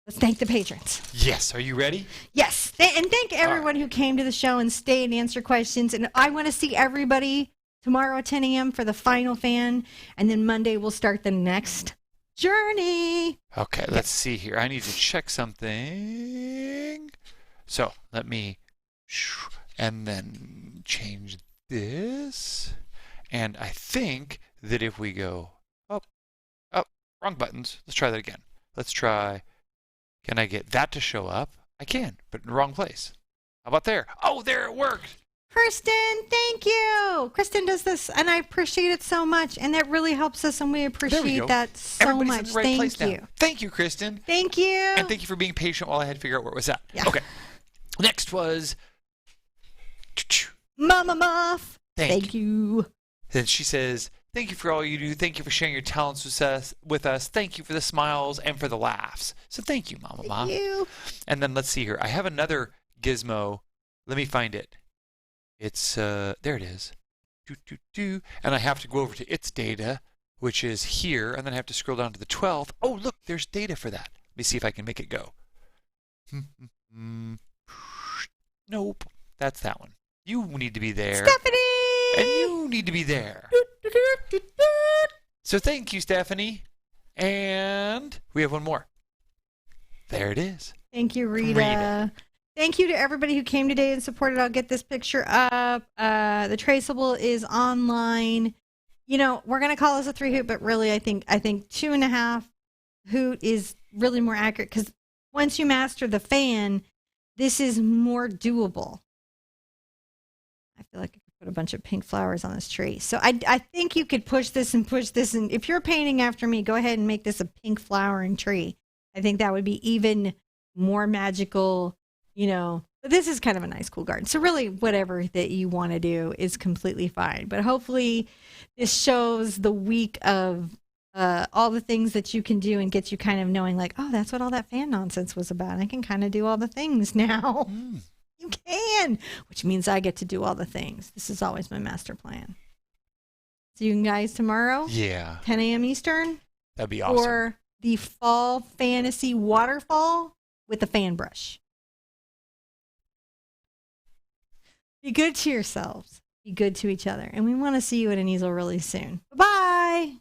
Let's thank the patrons. Yes. Are you ready? Yes. And thank everyone who came to the show and stayed and answered questions. And I want to see everybody tomorrow at 10 a.m. for the final fan. And then Monday we'll start the next journey. Okay, let's see here. I need to check something. So let me, and then change this. And I think that if we go up, wrong buttons. Let's try that again. Let's try. Can I get that to show up? I can, but in the wrong place. How about there? Oh, there it worked. Kristen, thank you. Kristen does this, and I appreciate it so much, and that really helps us, and we appreciate that so Everybody's much. In the right Thank place you. now. Thank you, Kristen. Thank you. And thank you for being patient while I had to figure out where it was at. Yeah. Okay. Next was Mama Muff. Thank you. Then she says, thank you for all you do. Thank you for sharing your talents with us. Thank you for the smiles and for the laughs. So thank you, Mama Ma. Thank you. And then let's see here. I have another gizmo. Let me find it. It's, there it is. And I have to go over to its data, which is here. And then I have to scroll down to the 12th. Oh, look, there's data for that. Let me see if I can make it go. Nope. That's that one. You need to be there. Stephanie! And you need to be there. So thank you, Stephanie. And we have one more. There it is. Thank you, Rita. Thank you to everybody who came today and supported. I'll get this picture up. The traceable is online. You know, we're going to call this a 3 hoot, but really I think 2.5 hoot is really more accurate because once you master the fan, this is more doable. I feel like I could put a bunch of pink flowers on this tree. So I think you could push this. And if you're painting after me, go ahead and make this a pink flowering tree. I think that would be even more magical, you know. But this is kind of a nice, cool garden. So really, whatever that you want to do is completely fine. But hopefully this shows the week of all the things that you can do and gets you kind of knowing like, oh, that's what all that fan nonsense was about. I can kind of do all the things now. You can, which means I get to do all the things. This is always my master plan. See you guys tomorrow. Yeah. 10 a.m. Eastern. That'd be awesome. For the Fall Fantasy Waterfall with the fan brush. Be good to yourselves. Be good to each other. And we want to see you at an easel really soon. Bye-bye.